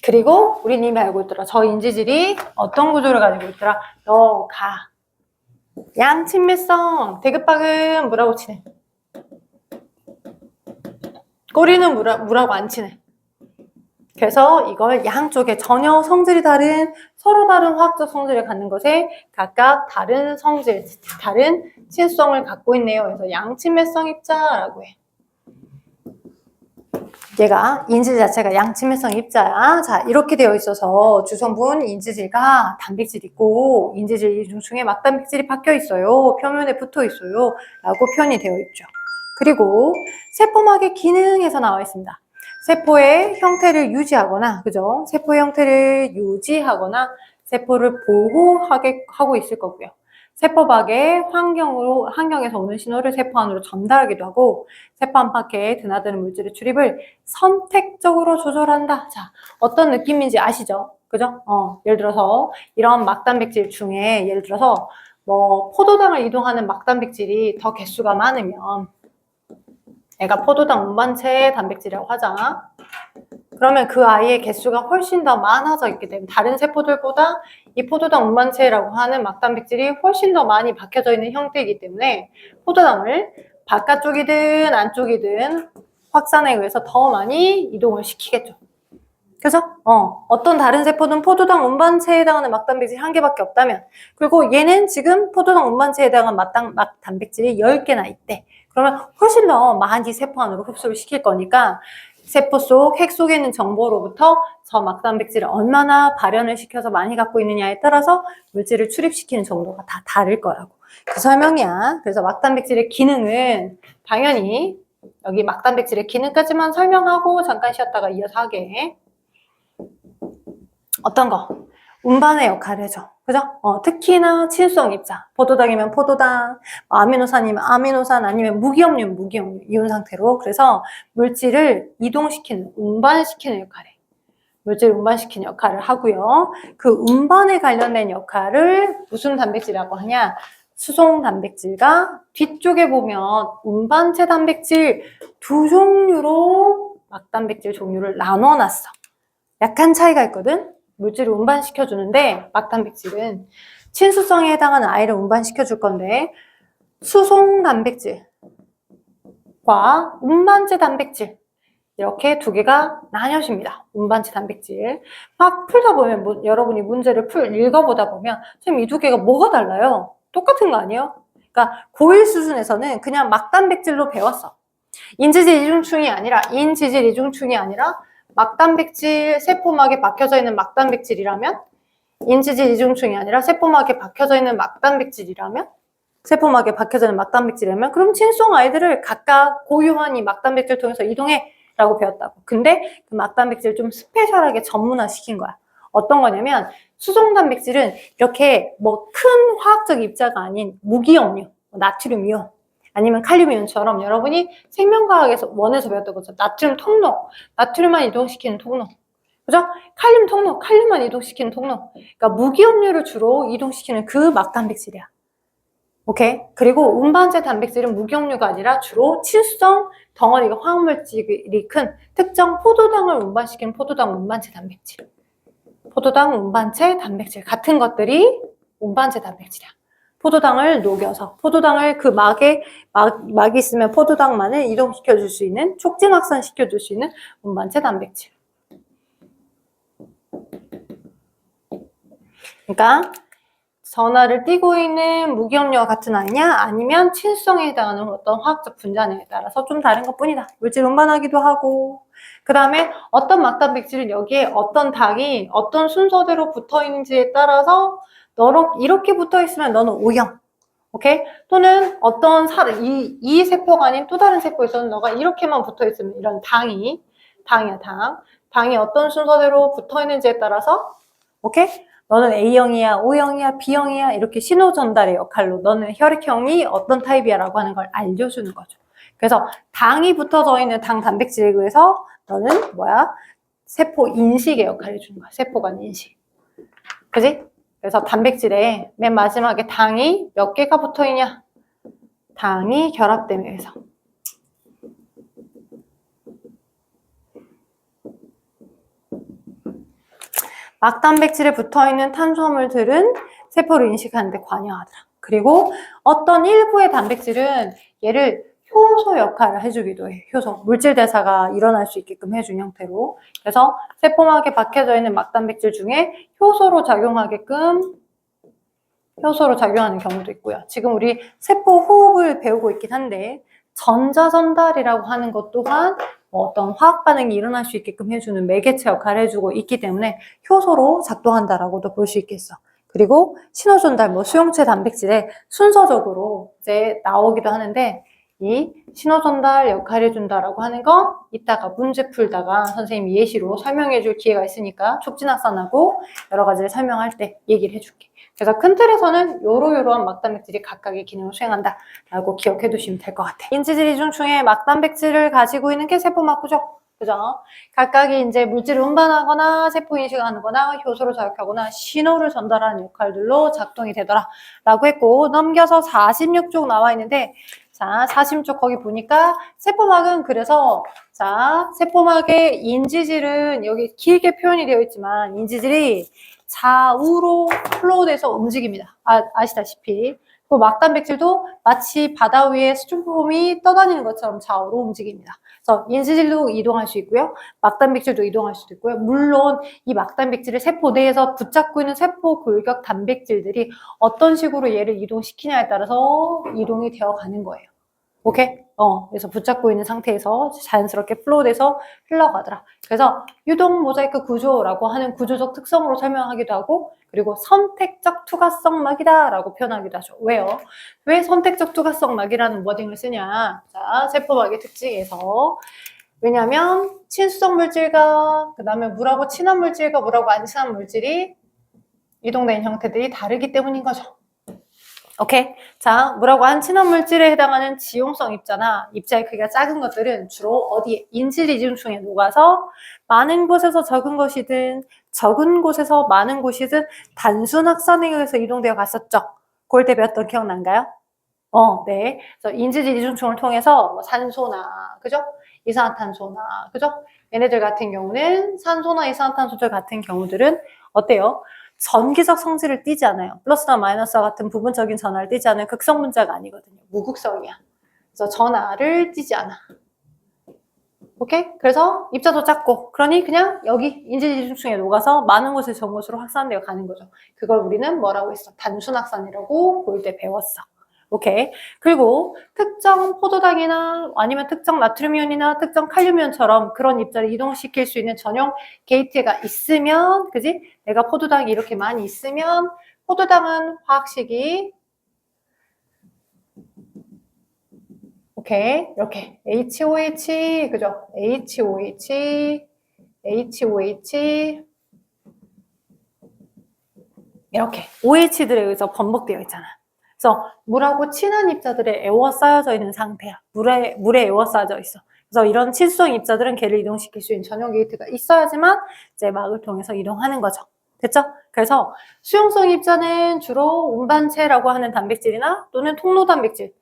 그리고 우린 이미 알고 있더라. 저 인지질이 어떤 구조를 가지고 있더라. 너가 양친밀성 대극박은 뭐라고 치네? 꼬리는 뭐라고 안 치네. 그래서 이걸 양쪽에 전혀 성질이 다른 서로 다른 화학적 성질을 갖는 것에 각각 다른 성질, 다른 친수성을 갖고 있네요. 그래서 양친밀성 입자라고 해. 얘가 인지질 자체가 양친밀성 입자야. 자, 이렇게 되어 있어서 주성분 인지질과 단백질 있고 인지질 이중층에 막단백질이 박혀 있어요. 표면에 붙어 있어요. 라고 표현이 되어 있죠. 그리고 세포막의 기능에서 나와 있습니다. 세포의 형태를 유지하거나, 그죠? 세포의 형태를 유지하거나 세포를 보호하고 있을 거고요. 세포막의 환경에서 오는 신호를 세포 안으로 전달하기도 하고 세포 안팎에 드나드는 물질의 출입을 선택적으로 조절한다. 자, 어떤 느낌인지 아시죠? 그죠? 예를 들어서 이런 막단백질 중에 예를 들어서 뭐 포도당을 이동하는 막단백질이 더 개수가 많으면 애가 포도당 운반체의 단백질이라고 하자. 그러면 그 아이의 개수가 훨씬 더 많아져 있기 때문에 다른 세포들보다 이 포도당 운반체라고 하는 막단백질이 훨씬 더 많이 박혀져 있는 형태이기 때문에 포도당을 바깥쪽이든 안쪽이든 확산에 의해서 더 많이 이동을 시키겠죠. 그죠? 어떤 다른 세포는 포도당 운반체에 해당하는 막단백질이 한 개밖에 없다면 그리고 얘는 지금 포도당 운반체에 해당하는 막단백질이 10개나 있대. 그러면 훨씬 더 많이 세포 안으로 흡수를 시킬 거니까 세포 속, 핵 속에 있는 정보로부터 저 막단백질을 얼마나 발현을 시켜서 많이 갖고 있느냐에 따라서 물질을 출입시키는 정도가 다 다를 거라고. 그 설명이야. 그래서 막단백질의 기능은 당연히 여기 막단백질의 기능까지만 설명하고 잠깐 쉬었다가 이어서 하게. 어떤 거? 운반의 역할을 해줘. 그죠? 특히나 친수성 입자. 포도당이면 포도당, 아미노산이면 아미노산, 아니면 무기염류면 무기염류, 이온 상태로. 그래서 물질을 이동시키는, 운반시키는 역할을 해. 물질을 운반시키는 역할을 하고요. 그 운반에 관련된 역할을 무슨 단백질이라고 하냐? 수송 단백질과 뒤쪽에 보면 운반체 단백질 두 종류로 막단백질 종류를 나눠놨어. 약간 차이가 있거든? 물질을 운반시켜주는데 막단백질은 친수성에 해당하는 아이를 운반시켜줄 건데 수송 단백질과 운반체 단백질 이렇게 두 개가 나뉘어집니다. 운반체 단백질. 막 풀다 보면 여러분이 문제를 읽어보다 보면 선생님 이 두 개가 뭐가 달라요? 똑같은 거 아니에요? 그러니까 고1 수준에서는 그냥 막단백질로 배웠어. 인지질 이중충이 아니라 막단백질 세포막에 박혀져 있는 막단백질이라면 인지질 이중충이 아니라 세포막에 박혀져 있는 막단백질이라면 그럼 친수성 아이들을 각각 고유한 이 막단백질 통해서 이동해 라고 배웠다고. 근데 그 막단백질을 좀 스페셜하게 전문화 시킨 거야. 어떤 거냐면 수송 단백질은 이렇게 뭐 큰 화학적 입자가 아닌 무기염류, 나트륨 이온 아니면 칼륨 이온처럼 여러분이 생명과학에서 원에서 배웠던 것처럼 나트륨 통로, 나트륨만 이동시키는 통로, 그죠? 칼륨 통로, 칼륨만 이동시키는 통로. 그러니까 무기염류를 주로 이동시키는 그 막단백질이야. 오케이? 그리고 운반체 단백질은 무기염류가 아니라 주로 친수성 덩어리가 화학물질이 큰 특정 포도당을 운반시키는 포도당 운반체 단백질. 포도당 운반체 단백질 같은 것들이 운반체 단백질이야. 포도당을 녹여서 포도당을 그 막이 있으면 포도당만을 이동시켜줄 수 있는 촉진 확산시켜줄 수 있는 운반체 단백질. 그러니까 전하를 띠고 있는 무기염류와 같은 아이냐 아니면 친수성에 해당하는 어떤 화학적 분자냐에 따라서 좀 다른 것뿐이다. 물질 운반하기도 하고 그 다음에 어떤 막단백질은 여기에 어떤 당이 어떤 순서대로 붙어 있는지에 따라서 너는 이렇게 붙어 있으면 너는 O형, 오케이? 또는 어떤 이 세포가 아닌 또 다른 세포에서는 너가 이렇게만 붙어 있으면 이런 당이야. 당이 어떤 순서대로 붙어 있는지에 따라서 오케이? 너는 A형이야, O형이야, B형이야 이렇게 신호 전달의 역할로 너는 혈액형이 어떤 타입이야 라고 하는 걸 알려주는 거죠. 그래서 당이 붙어져 있는 당 단백질에 의해서 너는 뭐야? 세포 인식의 역할을 해주는 거야. 세포 간 인식. 그지? 그래서 단백질에 맨 마지막에 당이 몇 개가 붙어 있냐? 당이 결합됨에 의해서. 막단백질에 붙어있는 탄수화물들은 세포를 인식하는 데 관여하더라. 그리고 어떤 일부의 단백질은 얘를 효소 역할을 해주기도 해. 효소. 물질 대사가 일어날 수 있게끔 해준 형태로. 그래서 세포막에 박혀져 있는 막단백질 중에 효소로 작용하는 경우도 있고요. 지금 우리 세포 호흡을 배우고 있긴 한데 전자전달이라고 하는 것 또한 어떤 화학 반응이 일어날 수 있게끔 해주는 매개체 역할을 해주고 있기 때문에 효소로 작동한다라고도 볼 수 있겠어. 그리고 신호전달, 수용체 단백질에 순서적으로 이제 나오기도 하는데 이 신호전달 역할을 해준다라고 하는 건 이따가 문제 풀다가 선생님이 예시로 설명해 줄 기회가 있으니까 촉진확산하고 여러 가지를 설명할 때 얘기를 해줄게. 그래서 큰 틀에서는 요러요러한 막단백질이 각각의 기능을 수행한다 라고 기억해 두시면 될 것 같아요. 인지질 이중충에 막단백질을 가지고 있는 게 세포막구죠. 그죠? 각각이 이제 물질을 운반하거나 세포 인식하는 거나 효소를 자극하거나 신호를 전달하는 역할들로 작동이 되더라 라고 했고 넘겨서 46쪽 나와 있는데 자, 46쪽 거기 보니까 세포막은 그래서 자, 세포막의 인지질은 여기 길게 표현이 되어 있지만 인지질이 좌우로 플로우돼서 움직입니다. 아시다시피. 또 막단백질도 마치 바다 위에 수증폼이 떠다니는 것처럼 좌우로 움직입니다. 그래서 인지질도 이동할 수 있고요. 막단백질도 이동할 수도 있고요. 물론 이 막단백질을 세포 내에서 붙잡고 있는 세포 골격 단백질들이 어떤 식으로 얘를 이동시키냐에 따라서 이동이 되어 가는 거예요. 오케이? 그래서 붙잡고 있는 상태에서 자연스럽게 플로우돼서 흘러가더라. 그래서 유동 모자이크 구조라고 하는 구조적 특성으로 설명하기도 하고, 그리고 선택적 투과성 막이다라고 표현하기도 하죠. 왜요? 왜 선택적 투과성 막이라는 워딩을 쓰냐? 자, 세포막의 특징에서 왜냐하면 친수성 물질과 그 다음에 물하고 친한 물질과 물하고 안 친한 물질이 이동된 형태들이 다르기 때문인 거죠. 오케이. 자, 물하고 안 친한 물질에 해당하는 지용성 입자의 크기가 작은 것들은 주로 어디에? 인지리중층에 녹아서 많은 곳에서 적은 것이든 적은 곳에서 많은 곳이든 단순 확산에 의해서 이동되어 갔었죠. 그럴 때 배웠던 기억난가요? 네. 그래서 인지리중층을 통해서 뭐 산소나, 그죠? 이산화탄소나, 그죠? 얘네들 같은 경우는 산소나 이산화탄소들 같은 경우들은 어때요? 전기적 성질을 띠지 않아요. 플러스나 마이너스와 같은 부분적인 전하를 띠지 않은 극성 문자가 아니거든요. 무극성이야. 그래서 전하를 띠지 않아. 오케이? 그래서 입자도 작고, 그러니 그냥 여기 인지지중층에 녹아서 많은 곳에 적은 곳으로 확산되어 가는 거죠. 그걸 우리는 뭐라고 했어? 단순 확산이라고 볼 때 배웠어. 오케이. 그리고 특정 포도당이나 아니면 특정 나트륨이온이나 특정 칼륨이온처럼 그런 입자를 이동시킬 수 있는 전용 게이트가 있으면, 그지? 내가 포도당이 이렇게 많이 있으면 포도당은 화학식이 오케이. 이렇게 HOH, 그죠? HOH, HOH 이렇게 OH들에 의해서 번복되어 있잖아. 그래서 물하고 친한 입자들에 에워싸여져 있는 상태야. 물에 에워싸여져 있어. 그래서 이런 친수성 입자들은 걔를 이동시킬 수 있는 전용 게이트가 있어야지만 이제 막을 통해서 이동하는 거죠. 됐죠? 그래서 수용성 입자는 주로 운반체라고 하는 단백질이나 또는 통로 단백질,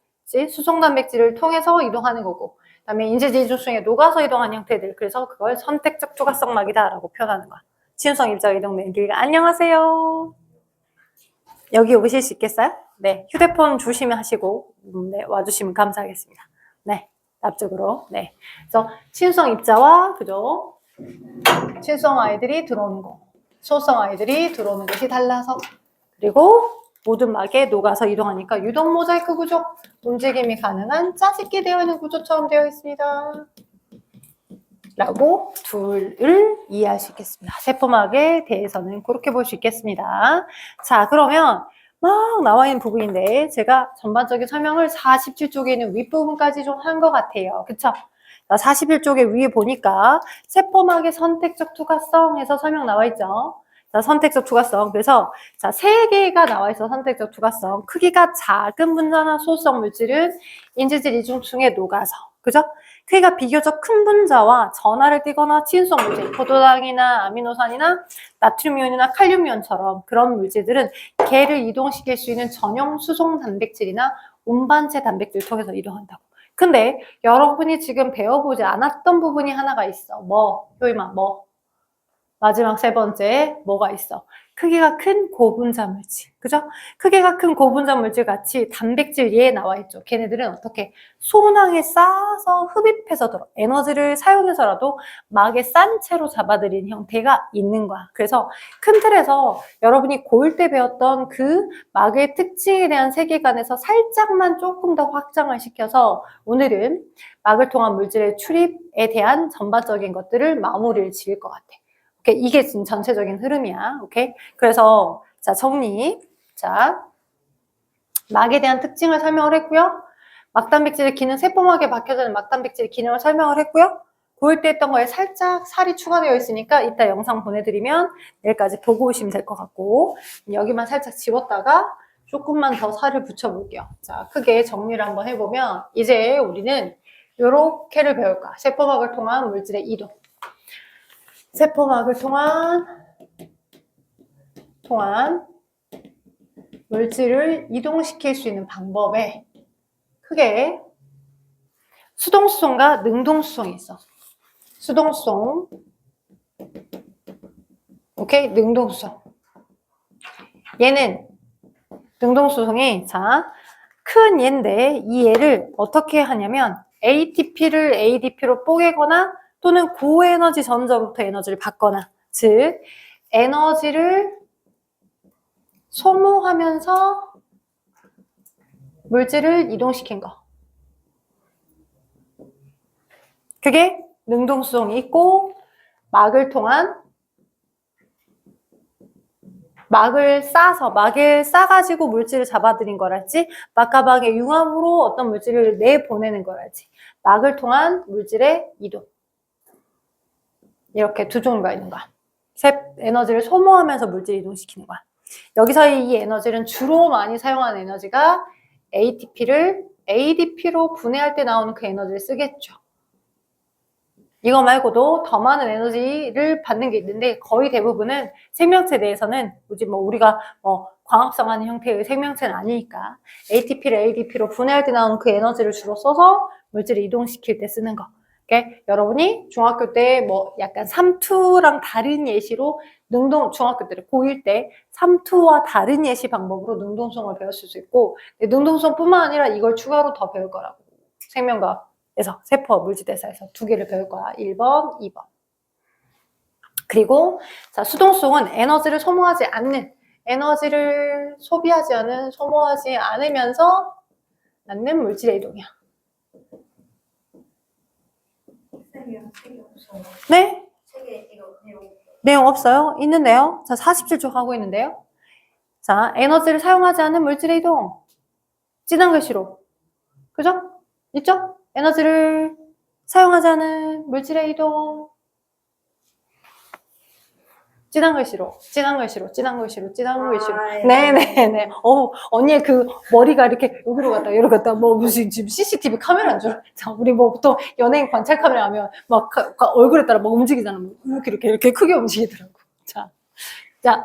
수송 단백질을 통해서 이동하는 거고, 그다음에 인지지중층에 녹아서 이동하는 형태들. 그래서 그걸 선택적 투과성 막이다라고 표현하는 거야. 친수성 입자가 이동되는 길이가. 안녕하세요. 여기 오실 수 있겠어요? 네, 휴대폰 조심하시고 네, 와주시면 감사하겠습니다. 네, 앞쪽으로. 네, 그래서 친수성 입자와 그죠? 친수성 아이들이 들어오는 거, 소수성 아이들이 들어오는 것이 달라서, 그리고 모든 막에 녹아서 이동하니까 유동 모자이크 구조, 움직임이 가능한 짜집게 되어 있는 구조처럼 되어 있습니다. 라고 둘을 이해할 수 있겠습니다. 세포막에 대해서는 그렇게 볼 수 있겠습니다. 자, 그러면 막 나와 있는 부분인데 제가 전반적인 설명을 47쪽에 있는 윗부분까지 좀 한 것 같아요. 그쵸? 41쪽에 위에 보니까 세포막의 선택적 투과성에서 설명 나와 있죠. 자, 선택적 투과성. 그래서 자, 3개가 나와 있어. 선택적 투과성. 크기가 작은 분자나 소수성 물질은 인지질 이중층에 녹아서. 그죠? 크기가 비교적 큰 분자와 전하를 띠거나 친수성 물질, 포도당이나 아미노산이나 나트륨이온이나 칼륨이온처럼 그런 물질들은 걔를 이동시킬 수 있는 전용 수송 단백질이나 운반체 단백질을 통해서 이동한다고. 근데 여러분이 지금 배워보지 않았던 부분이 하나가 있어. 뭐? 효임아, 뭐? 마지막 3번째 뭐가 있어? 크기가 큰 고분자 물질. 그죠? 크기가 큰 고분자 물질 같이 단백질 얘에 나와 있죠. 걔네들은 어떻게 소낭에 쌓아서 흡입해서 들어. 에너지를 사용해서라도 막에 싼 채로 잡아들이는 형태가 있는 거야. 그래서 큰 틀에서 여러분이 고1 때 배웠던 그 막의 특징에 대한 세계관에서 살짝만 조금 더 확장을 시켜서 오늘은 막을 통한 물질의 출입에 대한 전반적인 것들을 마무리를 지을 것 같아. 오케이, 이게 지금 전체적인 흐름이야. 오케이. 그래서 자, 정리. 자, 막에 대한 특징을 설명을 했고요. 막단백질의 기능, 세포막에 박혀지는 막단백질의 기능을 설명을 했고요. 고1 때 했던 거에 살짝 살이 추가되어 있으니까 이따 영상 보내드리면 내일까지 보고 오시면 될 것 같고, 여기만 살짝 집었다가 조금만 더 살을 붙여볼게요. 자, 크게 정리를 한번 해보면 이제 우리는 요렇게를 배울 거야. 세포막을 통한 물질의 이동. 세포막을 통한 물질을 이동시킬 수 있는 방법에 크게 수동수송과 능동수송이 있어. 수동수송, 오케이? 능동수송. 얘는 능동수송이 자, 큰 얘인데 이 얘를 어떻게 하냐면 ATP를 ADP로 뽀개거나 또는 고에너지 전자로부터 에너지를 받거나, 즉 에너지를 소모하면서 물질을 이동시킨 거. 그게 능동수성이 있고 막을 싸가지고 물질을 잡아들인 거랄지 막가방의 융합으로 어떤 물질을 내보내는 거랄지 막을 통한 물질의 이동. 이렇게 두 종류가 있는 거야. 에너지를 소모하면서 물질을 이동시키는 거야. 여기서 이 에너지는 주로 많이 사용하는 에너지가 ATP를 ADP로 분해할 때 나오는 그 에너지를 쓰겠죠. 이거 말고도 더 많은 에너지를 받는 게 있는데 거의 대부분은 생명체 내에서는 우리가 광합성하는 형태의 생명체는 아니니까 ATP를 ADP로 분해할 때 나오는 그 에너지를 주로 써서 물질을 이동시킬 때 쓰는 거. 그러니까 여러분이 중학교 때 약간 삼투랑 다른 예시로 중학교 때 고1 때 삼투와 다른 예시 방법으로 능동성을 배웠을 수 있고 능동성뿐만 아니라 이걸 추가로 더 배울 거라고. 생명과에서 세포와 물질대사에서 두 개를 배울 거야. 1번, 2번. 그리고 자, 수동성은 에너지를 소모하지 않는 소모하지 않으면서 낳는 물질의 이동이야. 네? 내용 없어요? 있는데요. 자, 47쪽 하고 있는데요. 자, 에너지를 사용하지 않는 물질의 이동. 진한 글씨로. 그죠? 있죠? 에너지를 사용하지 않은 물질의 이동. 진한 글씨로. 네네네. 언니의 그 머리가 이렇게 여기로 갔다, 여기로 갔다, 무슨 지금 CCTV 카메라인 줄. 자, 우리 보통 연예인 관찰 카메라 하면 얼굴에 따라 움직이잖아. 이렇게 크게 움직이더라고. 자,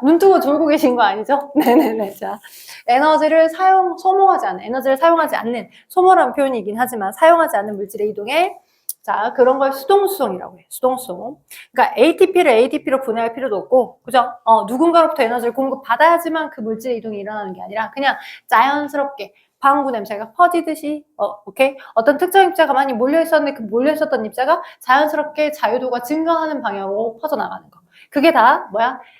눈 뜨고 졸고 계신 거 아니죠? 네네네. 자, 에너지를 사용하지 않는, 소모라는 표현이긴 하지만 사용하지 않는 물질의 이동에 자, 그런 걸 수동수성이라고 해요. 수동수성. 그러니까 ATP를 ADP로 분해할 필요도 없고, 그죠? 누군가로부터 에너지를 공급받아야지만 그 물질의 이동이 일어나는 게 아니라 그냥 자연스럽게 방구 냄새가 퍼지듯이, 오케이? 어떤 특정 입자가 많이 몰려있었는데 그 몰려있었던 입자가 자연스럽게 자유도가 증가하는 방향으로 퍼져나가는 거. 그게 다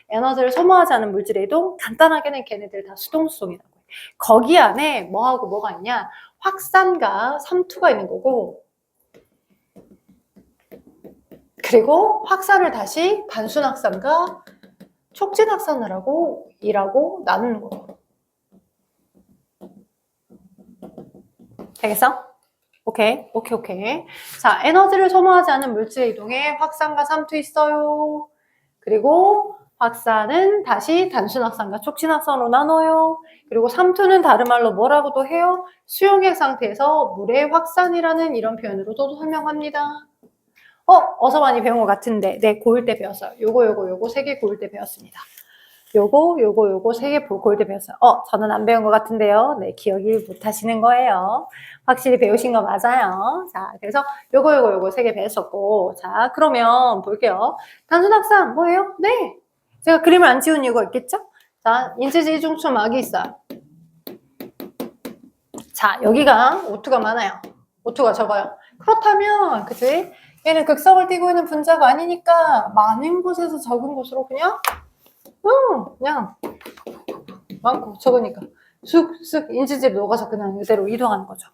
에너지를 소모하지 않은 물질의 이동, 간단하게는 걔네들 다 수동수성이라고 해요. 거기 안에 뭐하고 뭐가 있냐? 확산과 삼투가 있는 거고, 그리고 확산을 다시 단순 확산과 촉진 확산을 하고 일하고 나누는 거죠. 되겠어? 오케이. 자, 에너지를 소모하지 않은 물질의 이동에 확산과 삼투 있어요. 그리고 확산은 다시 단순 확산과 촉진 확산으로 나눠요. 그리고 삼투는 다른 말로 뭐라고도 해요? 수용액 상태에서 물의 확산이라는 이런 표현으로도 설명합니다. 어서 많이 배운 것 같은데. 네, 고1 때 배웠어요. 요거 세 개 고1 때 배웠습니다. 요거 세 개 고1 때 배웠어요. 저는 안 배운 것 같은데요. 네, 기억이 못 하시는 거예요. 확실히 배우신 거 맞아요. 자, 그래서 요거 세 개 배웠었고. 자, 그러면 볼게요. 단순 확산 뭐예요? 네. 제가 그림을 안 지운 이유가 있겠죠? 자, 인체지 이중추막이 있어요. 자, 여기가 O2가 많아요. O2가 적어요. 그렇다면, 그치? 얘는 극성을 띠고 있는 분자가 아니니까 많은 곳에서 적은 곳으로 그냥 많고 적으니까 쑥쑥 인지질이 녹아서 그냥 이대로 이동하는 거죠.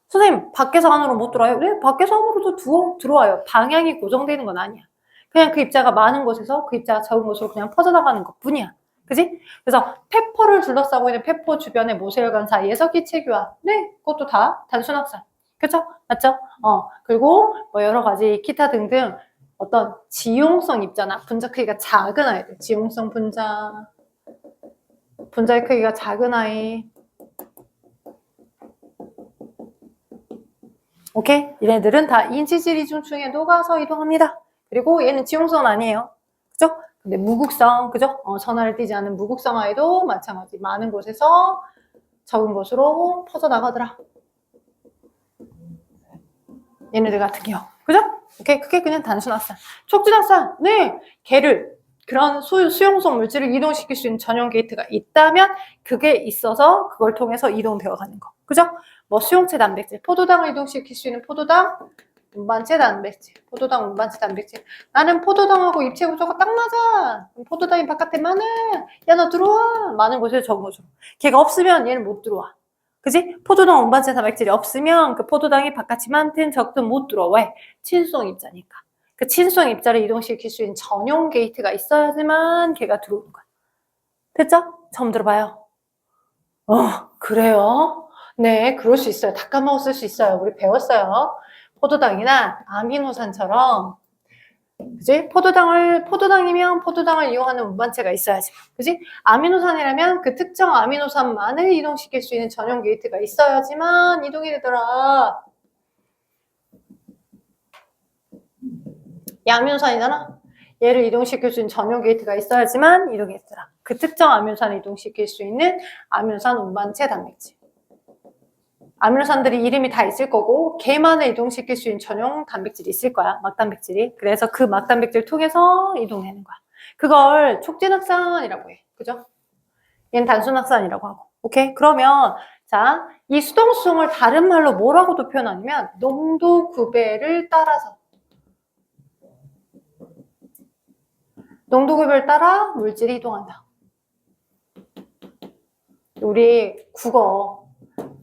선생님, 밖에서 안으로 못 들어와요? 네, 밖에서 안으로도 들어와요. 방향이 고정되어 있는 건 아니야. 그냥 그 입자가 많은 곳에서 그 입자가 적은 곳으로 그냥 퍼져나가는 것 뿐이야. 그지? 그래서 페퍼를 둘러싸고 있는 페퍼 주변의 모세혈관 사이에서 기체 교환. 네, 그것도 다 단순 확산. 그쵸? 맞죠? 그리고 여러 가지 기타 등등 어떤 지용성 입자나 분자 크기가 작은 아이들, 지용성 분자의 크기가 작은 아이. 오케이? 얘네들은 다 인지질 이중층에 녹아서 이동합니다. 그리고 얘는 지용성은 아니에요. 그죠? 근데 무극성, 그죠? 전하를 띠지 않는 무극성 아이도 마찬가지. 많은 곳에서 적은 곳으로 퍼져나가더라. 얘네들 같은 경우. 그죠? 오케이. 그게 그냥 단순 확산. 촉진 확산. 네. 걔를 그런 수용성 물질을 이동시킬 수 있는 전용 게이트가 있다면 그게 있어서 그걸 통해서 이동되어 가는 거. 그죠? 수용체 단백질. 포도당을 이동시킬 수 있는 포도당, 운반체 단백질. 포도당, 운반체 단백질. 나는 포도당하고 입체 구조가 딱 맞아. 포도당이 바깥에 많아. 야, 너 들어와. 많은 곳에 적은 거죠. 걔가 없으면 얘는 못 들어와. 그지? 포도당 운반체 단백질이 없으면 그 포도당이 바깥이 많든 적든 못 들어와. 왜? 친수성 입자니까. 그 친수성 입자를 이동시킬 수 있는 전용 게이트가 있어야지만 걔가 들어오는 거야. 됐죠? 처음 들어봐요. 그래요? 네, 그럴 수 있어요. 다 까먹었을 수 있어요. 우리 배웠어요. 포도당이나 아미노산처럼, 그지? 포도당이면 포도당을 이용하는 운반체가 있어야지. 그지? 아미노산이라면 그 특정 아미노산만을 이동시킬 수 있는 전용 게이트가 있어야지만 이동이 되더라. 이 아미노산이잖아? 얘를 이동시킬 수 있는 전용 게이트가 있어야지만 이동이 되더라. 그 특정 아미노산을 이동시킬 수 있는 아미노산 운반체 단백질. 아미노산들이 이름이 다 있을 거고 걔만을 이동시킬 수 있는 전용 단백질이 있을 거야. 막단백질이. 그래서 그 막단백질을 통해서 이동하는 거야. 그걸 촉진확산이라고 해. 그죠? 얘는 단순확산이라고 하고. 오케이? 그러면 자, 이 수동수송을 다른 말로 뭐라고도 표현하냐면 농도 구배를 따라서 농도 구배를 따라 물질이 이동한다. 우리 국어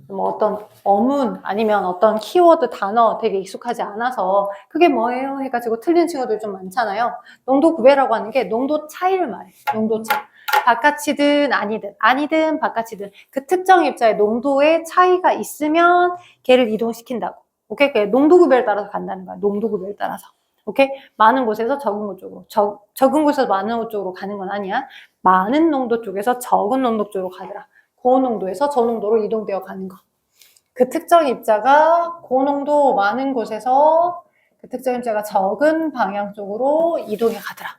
뭐 어떤 어문 아니면 어떤 키워드 단어 되게 익숙하지 않아서 그게 뭐예요 해가지고 틀린 친구들 좀 많잖아요. 농도 구배라고 하는 게 농도 차이를 말해. 농도 차. 바깥이든 아니든 바깥이든 그 특정 입자의 농도의 차이가 있으면 걔를 이동시킨다고. 오케이? 농도 구배를 따라서 간다는 거야. 농도 구배를 따라서. 오케이? 많은 곳에서 적은 곳 쪽으로. 적은 곳에서 많은 곳 쪽으로 가는 건 아니야. 많은 농도 쪽에서 적은 농도 쪽으로 가더라. 고농도에서 저농도로 이동되어 가는 거. 그 특정 입자가 고농도 많은 곳에서 그 특정 입자가 적은 방향 쪽으로 이동해 가더라.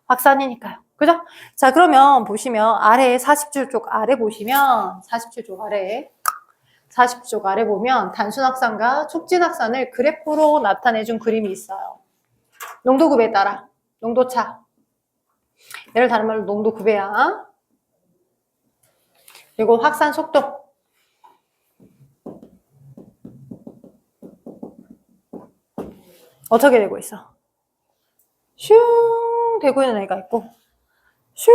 확산이니까요. 그죠? 자, 그러면 보시면 아래 47쪽 아래 보시면 47쪽 아래 보면 단순 확산과 촉진 확산을 그래프로 나타내준 그림이 있어요. 농도 구배에 따라 농도차. 얘를 다른 말로 농도 구배야. 그리고 확산 속도. 어떻게 되고 있어? 슝 되고 있는 애가 있고 슝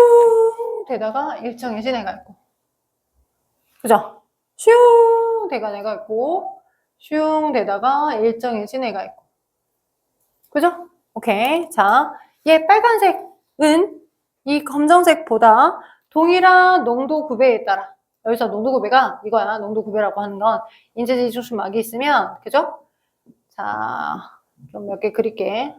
되다가 일정해진 애가 있고 그죠? 슝 되가 애가 있고 슝 되다가 일정해진 애가 있고 그죠? 오케이. 자, 얘 빨간색은 이 검정색보다 동일한 농도 구배에 따라 여기서 농도 구배가 이거야. 농도 구배라고 하는 건 인체질 중심 막이 있으면 그죠? 자, 좀 몇 개 그릴게.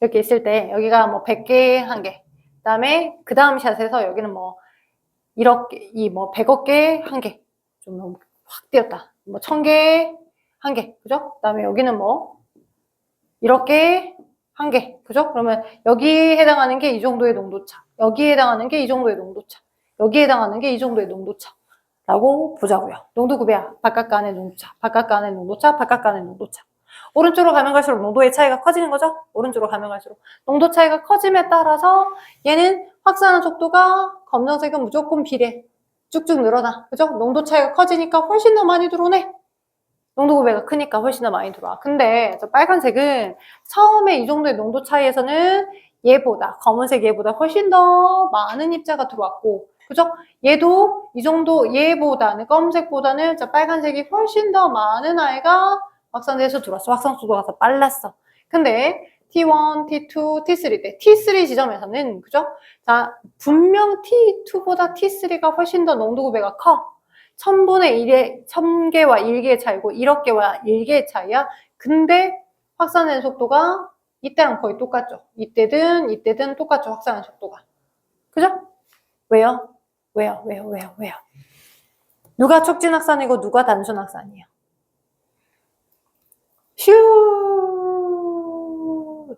이렇게 있을 때 여기가 뭐 100개 한 개. 그다음에 그 다음 샷에서 여기는 뭐 1억 개, 뭐 100억 개 한 개. 좀 너무 확 띄었다. 뭐 1000개 한 개. 그죠? 그다음에 여기는 뭐 1억 개 한 개. 그죠? 그러면 여기에 해당하는 게 이 정도의 농도차. 여기에 해당하는 게 이 정도의 농도차. 여기에 해당하는 게 이 정도의 농도차. 라고 보자고요. 농도 구배야. 바깥과 안의 농도차. 바깥과 안의 농도차. 바깥과 안의 농도차. 오른쪽으로 가면 갈수록 농도의 차이가 커지는 거죠? 오른쪽으로 가면 갈수록. 농도 차이가 커짐에 따라서 얘는 확산하는 속도가 검정색은 무조건 비례. 쭉쭉 늘어나. 그죠? 농도 차이가 커지니까 훨씬 더 많이 들어오네. 농도 구배가 크니까 훨씬 더 많이 들어와. 근데 저 빨간색은 처음에 이 정도의 농도 차이에서는 얘보다, 검은색 얘보다 훨씬 더 많은 입자가 들어왔고, 그죠? 얘도 이 정도, 얘보다는, 검은색보다는 저 빨간색이 훨씬 더 많은 아이가 확산돼서 들어왔어. 확산 속도가 더 빨랐어. 근데 T1, T2, T3 때 T3 지점에서는 그죠? 자, 분명 T2보다 T3가 훨씬 더 농도 구배가 커. 1000분의 1의 1000개와 1개의 차이고 1억 개와 1개의 차이야. 근데 확산하는 속도가 이때랑 거의 똑같죠. 이때든 똑같죠. 확산하는 속도가. 그죠? 왜요? 왜요? 누가 촉진 확산이고 누가 단순 확산이에요? 슈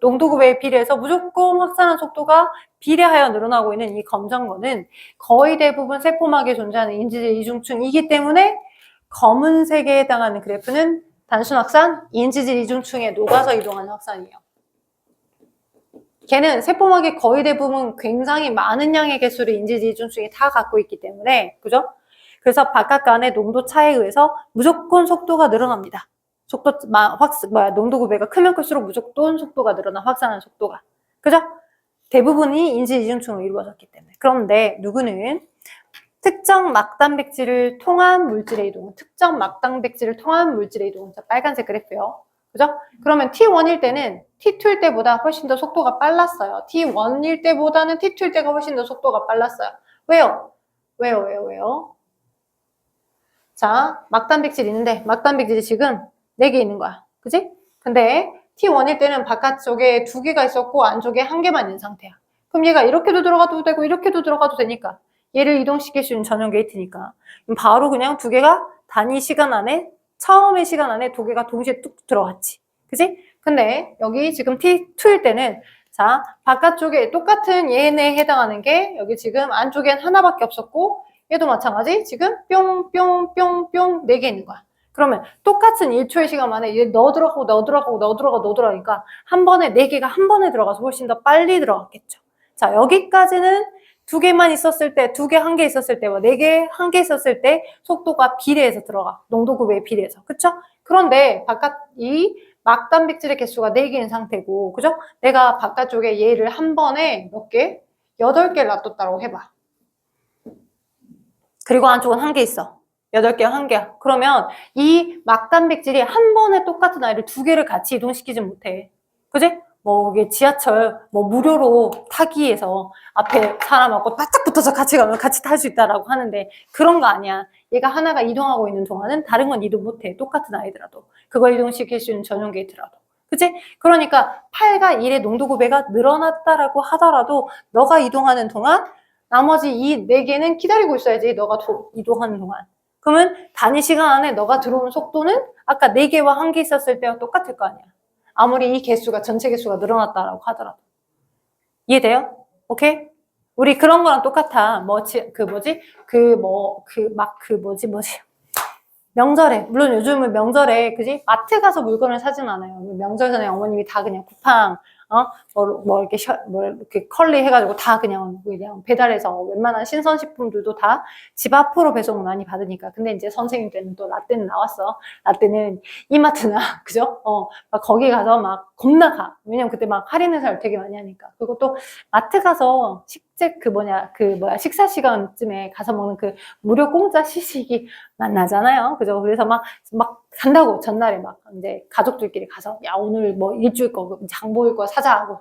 농도 구배에 비례해서 무조건 확산한 속도가 비례하여 늘어나고 있는 이 검정거는 거의 대부분 세포막에 존재하는 인지질 이중충이기 때문에 검은색에 해당하는 그래프는 단순 확산, 인지질 이중충에 녹아서 이동하는 확산이에요. 걔는 세포막의 거의 대부분 굉장히 많은 양의 개수를 인지질 이중충이 다 갖고 있기 때문에 그죠? 그래서 바깥과 안의 농도 차이에 의해서 무조건 속도가 늘어납니다. 농도 구배가 크면 클수록 무조건 속도가 늘어나, 확산하는 속도가. 그죠? 대부분이 인지 이중충으로 이루어졌기 때문에. 그런데 누구는 특정 막단백질을 통한 물질의 이동. 특정 막단백질을 통한 물질의 이동. 자, 빨간색 그래프요. 그죠? 그러면 T1일 때는 T2일 때보다 훨씬 더 속도가 빨랐어요. T1일 때보다는 T2일 때가 훨씬 더 속도가 빨랐어요. 왜요? 왜요? 자, 막단백질 있는데 막단백질이 지금 4개 있는 거야. 그지? 근데 T1일 때는 바깥쪽에 2개가 있었고 안쪽에 1개만 있는 상태야. 그럼 얘가 이렇게도 들어가도 되고 이렇게도 들어가도 되니까 얘를 이동시킬 수 있는 전용 게이트니까 그럼 바로 그냥 2개가 단위 시간 안에 처음의 시간 안에 2개가 동시에 뚝 들어갔지. 그지? 근데 여기 지금 T2일 때는 자, 바깥쪽에 똑같은 얘네에 해당하는 게 여기 지금 안쪽엔 하나밖에 없었고 얘도 마찬가지. 지금 뿅뿅뿅뿅 4개 있는 거야. 그러면 똑같은 1초의 시간 만에 얘 넣어 들어가니까 한 번에 4개가 한 번에 들어가서 훨씬 더 빨리 들어갔겠죠. 자, 여기까지는 2개만 있었을 때, 2개, 1개 있었을 때와 4개, 1개 있었을 때 속도가 비례해서 들어가. 농도급에 비례해서. 그쵸? 그런데 바깥 이 막단백질의 개수가 4개인 상태고, 그죠? 내가 바깥쪽에 얘를 한 번에 몇 개? 8개를 놔뒀다고 해봐. 그리고 안쪽은 1개 있어. 8개, 1개야. 그러면 이 막단백질이 한 번에 똑같은 아이를 2개를 같이 이동시키지 못해. 그지? 뭐 이게 지하철 뭐 무료로 타기 위해서 앞에 사람하고 바짝 붙어서 같이 가면 같이 탈 수 있다라고 하는데 그런 거 아니야. 얘가 하나가 이동하고 있는 동안은 다른 건 이동 못해. 똑같은 아이더라도. 그걸 이동시킬 수 있는 전용 게이트라도. 그치? 그러니까 8과 1의 농도 구배가 늘어났다라고 하더라도 너가 이동하는 동안 나머지 이 4개는 기다리고 있어야지. 너가 이동하는 동안. 그러면 단위 시간 안에 너가 들어오는 속도는 아까 4개와 1개 있었을 때와 똑같을 거 아니야. 아무리 이 개수가 전체 개수가 늘어났다라고 하더라도. 이해돼요? 오케이? 우리 그런 거랑 똑같아. 명절에, 물론 요즘은 명절에, 그지? 마트 가서 물건을 사진 않아요. 명절 전에 어머님이 다 그냥 쿠팡, 이렇게 컬리 해가지고 다 그냥 배달해서 웬만한 신선식품들도 다 집 앞으로 배송을 많이 받으니까. 근데 이제 선생님 때는 또 라떼는 나왔어. 라떼는 이마트나, 그죠? 막 거기 가서 막 겁나 가. 왜냐면 그때 막 할인 행사를 되게 많이 하니까. 그리고 또 마트 가서 식사 시간쯤에 가서 먹는 그 무료 공짜 시식이 만나잖아요. 그죠? 그래서 막 간다고 전날에 막 이제 가족들끼리 가서 야 오늘 뭐 일주일 거 장 보일 거 사자 하고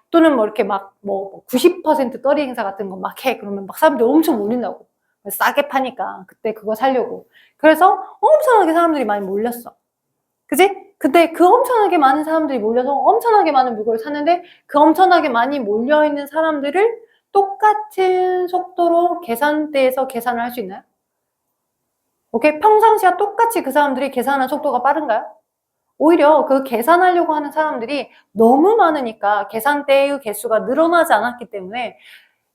또는 뭐 이렇게 90% 떨이 행사 같은 거 막 해. 그러면 막 사람들이 엄청 몰린다고. 싸게 파니까 그때 그거 사려고. 그래서 엄청나게 사람들이 많이 몰렸어. 그지? 근데 그 엄청나게 많은 사람들이 몰려서 엄청나게 많은 물건을 샀는데 그 엄청나게 많이 몰려있는 사람들을 똑같은 속도로 계산대에서 계산을 할 수 있나요? 오케이? 평상시와 똑같이 그 사람들이 계산하는 속도가 빠른가요? 오히려 그 계산하려고 하는 사람들이 너무 많으니까 계산대의 개수가 늘어나지 않았기 때문에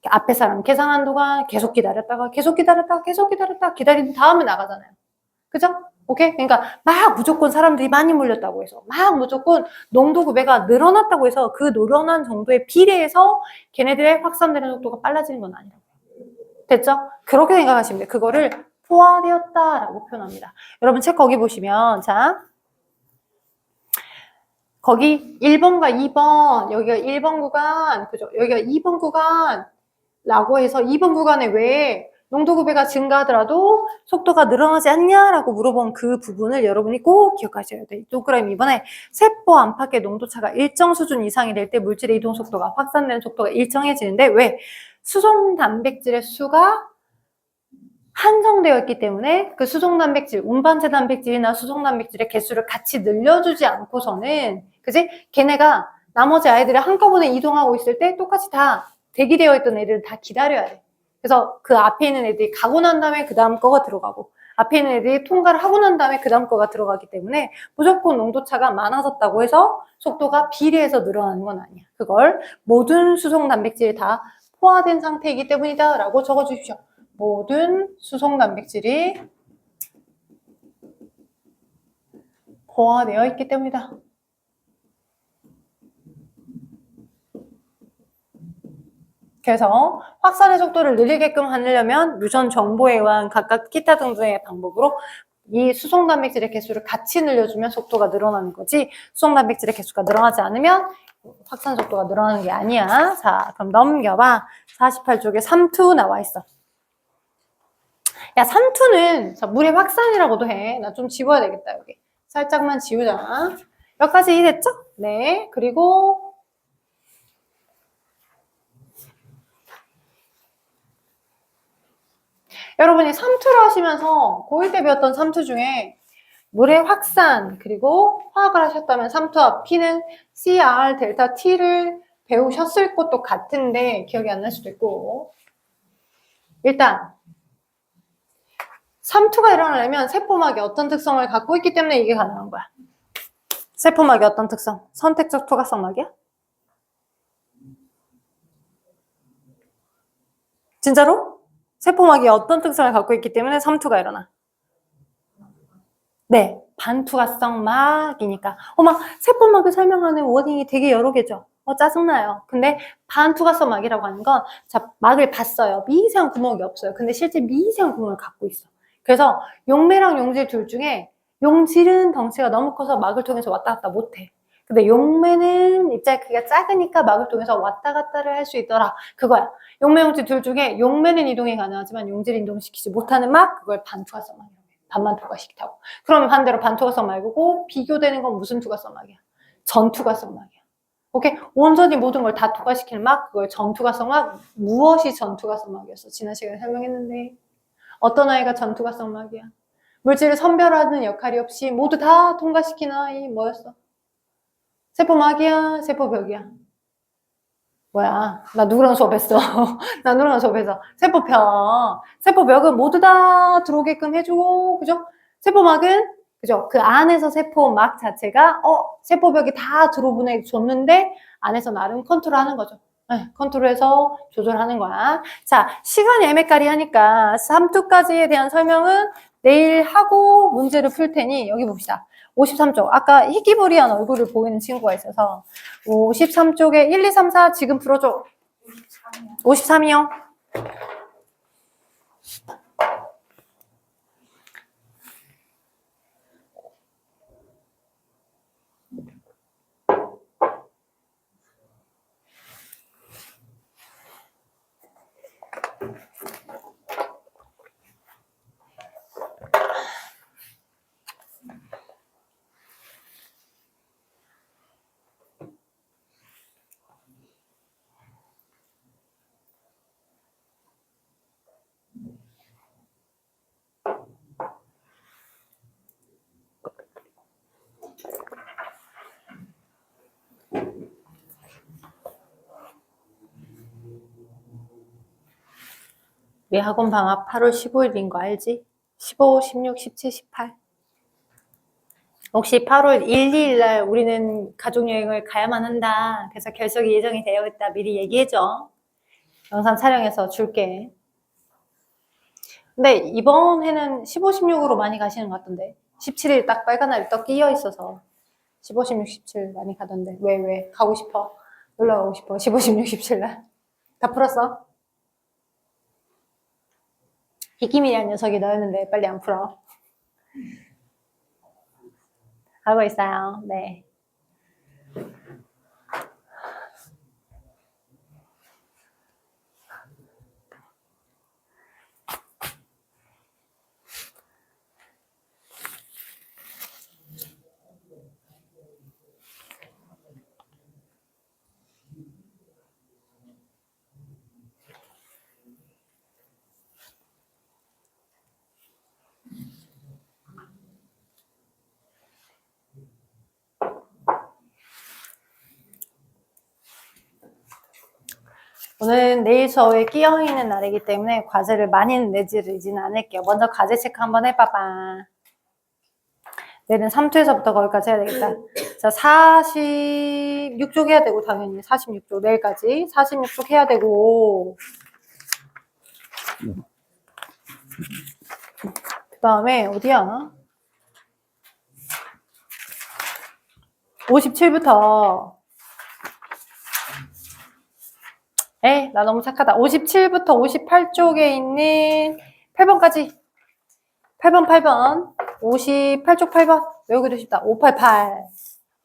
앞에 사람 계산한 동안 계속 기다렸다가 기다린 다음에 나가잖아요. 그죠? 오케이? 그러니까 막 무조건 사람들이 많이 몰렸다고 해서 막 무조건 농도 구배가 늘어났다고 해서 그 늘어난 정도에 비례해서 걔네들의 확산되는 속도가 빨라지는 건 아니라고. 됐죠? 그렇게 생각하시면 돼요. 그거를 포화되었다라고 표현합니다. 여러분 책 거기 보시면 자 거기 1번과 2번 여기가 1번 구간 그죠? 여기가 2번 구간라고 해서 2번 구간에 왜 농도 구배가 증가하더라도 속도가 늘어나지 않냐라고 물어본 그 부분을 여러분이 꼭 기억하셔야 돼요. 동그라미 이번에 세포 안팎의 농도차가 일정 수준 이상이 될 때 물질의 이동 속도가 확산되는 속도가 일정해지는데 왜? 수송 단백질의 수가 한정되어 있기 때문에 그 수송 단백질, 운반체 단백질이나 수송 단백질의 개수를 같이 늘려주지 않고서는 그지? 걔네가 나머지 아이들이 한꺼번에 이동하고 있을 때 똑같이 다 대기되어 있던 애들을 다 기다려야 돼. 그래서 그 앞에 있는 애들이 가고 난 다음에 그 다음 거가 들어가고 앞에 있는 애들이 통과를 하고 난 다음에 그 다음 거가 들어가기 때문에 무조건 농도차가 많아졌다고 해서 속도가 비례해서 늘어나는 건 아니야. 그걸 모든 수송 단백질이 다 포화된 상태이기 때문이다 라고 적어주십시오. 모든 수송 단백질이 포화되어 있기 때문이다. 그래서 확산의 속도를 늘리게끔 하려면 유전 정보에 의한 각각 기타 등등의 방법으로 이 수송 단백질의 개수를 같이 늘려주면 속도가 늘어나는 거지 수송 단백질의 개수가 늘어나지 않으면 확산 속도가 늘어나는 게 아니야. 자, 그럼 넘겨봐. 48쪽에 3, 2 나와 있어. 야, 삼투는 자, 물의 확산이라고도 해. 나 좀 지워야 되겠다, 여기. 살짝만 지우자. 여기까지 이해됐죠? 네. 그리고 여러분이 삼투를 하시면서 고1 때 배웠던 삼투 중에 물의 확산 그리고 화학을 하셨다면 삼투와 P는 CR 델타 T를 배우셨을 것도 같은데 기억이 안 날 수도 있고 일단 삼투가 일어나려면 세포막이 어떤 특성을 갖고 있기 때문에 이게 가능한 거야. 세포막이 어떤 특성? 선택적 투과성막이야? 진짜로? 세포막이 어떤 특성을 갖고 있기 때문에 삼투가 일어나? 네, 반투과성막이니까. 막 세포막을 설명하는 워딩이 되게 여러 개죠. 짜증나요. 근데 반투과성막이라고 하는 건, 자, 막을 봤어요. 미세한 구멍이 없어요. 근데 실제 미세한 구멍을 갖고 있어. 그래서 용매랑 용질 둘 중에 용질은 덩치가 너무 커서 막을 통해서 왔다 갔다 못해. 근데 용매는 입자의 크기가 작으니까 막을 통해서 왔다 갔다를 할 수 있더라. 그거야. 용매, 용질 둘 중에 용매는 이동이 가능하지만 용질을 이동시키지 못하는 막, 그걸 반투과성막이라고 해. 반만 투과시키다고. 그러면 반대로 반투과성 말고 비교되는 건 무슨 투과성막이야? 전투과성막이야. 오케이? 온전히 모든 걸 다 투과시키는 막, 그걸 전투과성막. 무엇이 전투과성막이었어? 지난 시간에 설명했는데. 어떤 아이가 전투과성막이야? 물질을 선별하는 역할이 없이 모두 다 통과시키는 아이 뭐였어? 세포막이야? 세포벽이야? 뭐야? 나 누구랑 수업했어? 나 누구랑 수업했어? 세포벽. 세포벽은 모두 다 들어오게끔 해주고, 그죠? 세포막은, 그죠? 그 안에서 세포막 자체가, 세포벽이 다 들어보내줬는데, 안에서 나름 컨트롤하는 거죠. 네, 컨트롤해서 조절하는 거야. 자, 시간이 애매까리 하니까, 삼투까지에 대한 설명은 내일 하고 문제를 풀 테니, 여기 봅시다. 53쪽. 아까 희귀부리한 얼굴을 보이는 친구가 있어서 53쪽에 1, 2, 3, 4 지금 풀어줘. 53이요. 우리 학원 방학 8월 15일인 거 알지? 15, 16, 17, 18. 혹시 8월 1, 2일 날 우리는 가족여행을 가야만 한다. 그래서 결석이 예정이 되어 있다. 미리 얘기해줘. 영상 촬영해서 줄게. 근데 이번 해는 15, 16으로 많이 가시는 것 같던데. 17일 딱 빨간 날이 떡 끼어 있어서 15, 16, 17 많이 가던데. 왜? 가고 싶어? 놀러 가고 싶어. 15, 16, 17 날. 다 풀었어? 희기미리한 녀석이 너였는데 빨리 안 풀어. 하고 있어요. 네. 오늘은 내일 수업에 끼어있는 날이기 때문에 과제를 많이는 내지는 않을게요. 먼저 과제 체크 한번 해봐봐. 내일은 3투에서부터 거기까지 해야 되겠다. 자, 46쪽 해야 되고 당연히 46쪽 내일까지 46쪽 해야 되고 그 다음에 어디야? 57부터 나 너무 착하다. 57부터 58쪽에 있는 8번까지 8번 58쪽 8번 외우기도 쉽다. 588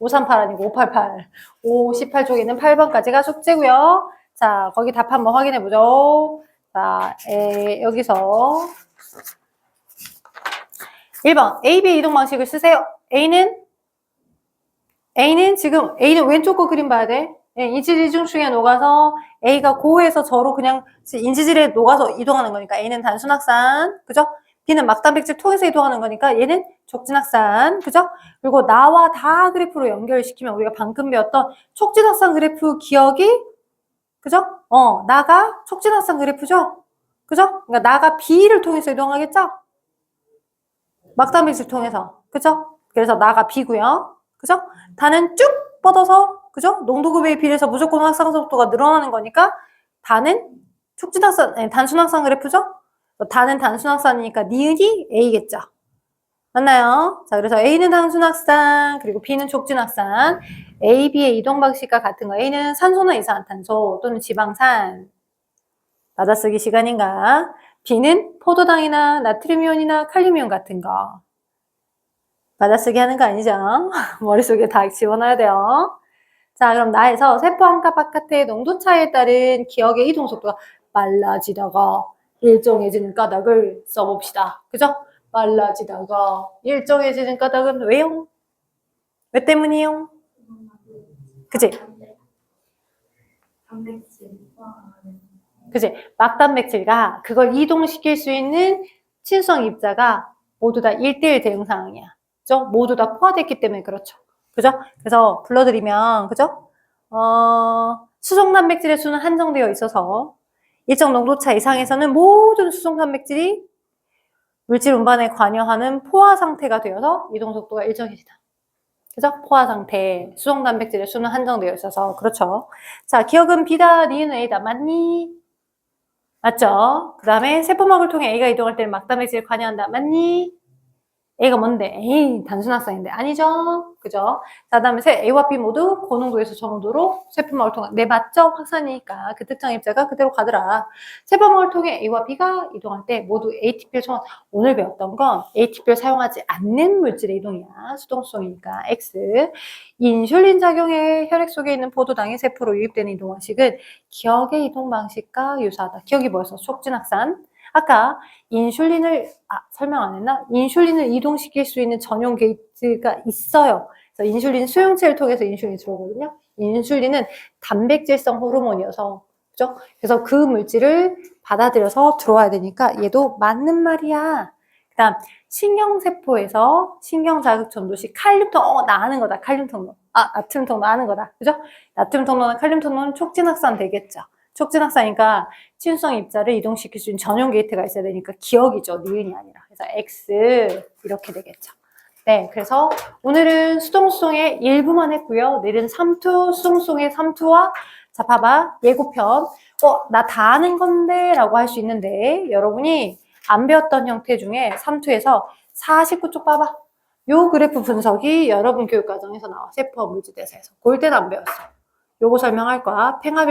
538 아니고 588 58쪽에 있는 8번까지가 숙제고요. 자, 거기 답 한번 확인해 보죠. 자, 여기서 1번 AB의 이동 방식을 쓰세요. A는 A는 왼쪽 거 그림 봐야 돼. 인지질 중에 녹아서 A가 고에서 저로 그냥 인지질에 녹아서 이동하는 거니까 A는 단순확산, 그죠? B는 막단백질 통해서 이동하는 거니까 얘는 촉진확산, 그죠? 그리고 나와 다 그래프로 연결시키면 우리가 방금 배웠던 촉진확산 그래프 기억이, 그죠? 나가 촉진확산 그래프죠? 그죠? 그러니까 나가 B를 통해서 이동하겠죠? 막단백질 통해서, 그죠? 그래서 나가 B고요. 그죠? 다는 쭉 뻗어서, 그죠? 농도급에 비례해서 무조건 확산 속도가 늘어나는 거니까 다는 단순확산 그래프죠? 다는 단순확산이니까 니은이 A겠죠? 맞나요? 자, 그래서 A는 단순확산, 그리고 B는 촉진확산. A, B의 이동 방식과 같은 거. A는 산소나 이산화탄소 또는 지방산. 받아쓰기 시간인가? B는 포도당이나 나트륨이온이나 칼륨이온 같은 거. 받아쓰기 하는 거 아니죠? 머릿속에 다 집어넣어야 돼요. 자, 그럼 나에서 세포 한가 바깥의 농도 차이에 따른 기억의 이동 속도가 빨라지다가 일정해지는 까닭을 써봅시다. 그죠? 빨라지다가 일정해지는 까닭은 왜요? 왜 때문이에요? 그치? 그치? 막단백질과 그걸 이동시킬 수 있는 친수성 입자가 모두 다 1대1 대응 상황이야. 그죠? 모두 다 포화됐기 때문에 그렇죠. 그죠? 그래서 불러드리면, 그죠? 수송 단백질의 수는 한정되어 있어서 일정 농도차 이상에서는 모든 수송 단백질이 물질 운반에 관여하는 포화 상태가 되어서 이동 속도가 일정해지다. 그죠? 포화 상태. 수송 단백질의 수는 한정되어 있어서 그렇죠. 자, 기억은 B다, 니은 A다. 맞니? 맞죠? 그 다음에 세포막을 통해 A가 이동할 때는 막단백질에 관여한다. 맞니? A가 뭔데? 에이, 단순학상인데. 아니죠? 그죠? 자, 그 다음에 A와 B 모두 고농도에서 저농도로 세포막을 통해. 네, 맞죠? 확산이니까 그 특정 입자가 그대로 가더라. 세포막을 통해 A와 B가 이동할 때 모두 ATP를 총합. 오늘 배웠던 건 ATP를 사용하지 않는 물질의 이동이야. 수동성이니까 X. 인슐린 작용에 혈액 속에 있는 포도당이 세포로 유입되는 이동 방식은 기억의 이동 방식과 유사하다. 기억이 뭐였어? 촉진확산. 아까 인슐린을 설명 안 했나? 인슐린을 이동시킬 수 있는 전용 게이트가 있어요. 그래서 인슐린 수용체를 통해서 인슐린이 들어오거든요. 인슐린은 단백질성 호르몬이어서 그죠? 그래서 그 물질을 받아들여서 들어와야 되니까 얘도 맞는 말이야. 그다음 신경세포에서 신경자극 전도 시 칼륨 통로 나 아는 거다. 칼륨 통로. 나트륨 통로 아는 거다. 그죠? 나트륨 통로나 칼륨 통로는 촉진확산 되겠죠. 촉진확산이니까 친수성 입자를 이동시킬 수 있는 전용 게이트가 있어야 되니까 기억이죠. 니은이 아니라. 그래서 X 이렇게 되겠죠. 네, 그래서 오늘은 수동수송의 일부만 했고요. 내일은 3투, 수동수송의 3투와 자, 봐봐. 예고편. 나 다 아는 건데 라고 할 수 있는데 여러분이 안 배웠던 형태 중에 3투에서 49쪽 봐봐. 요 그래프 분석이 여러분 교육과정에서 나와. 세포와 물질대사에서. 그럴 때는 안 배웠어. 요거 설명할 거야. 팽합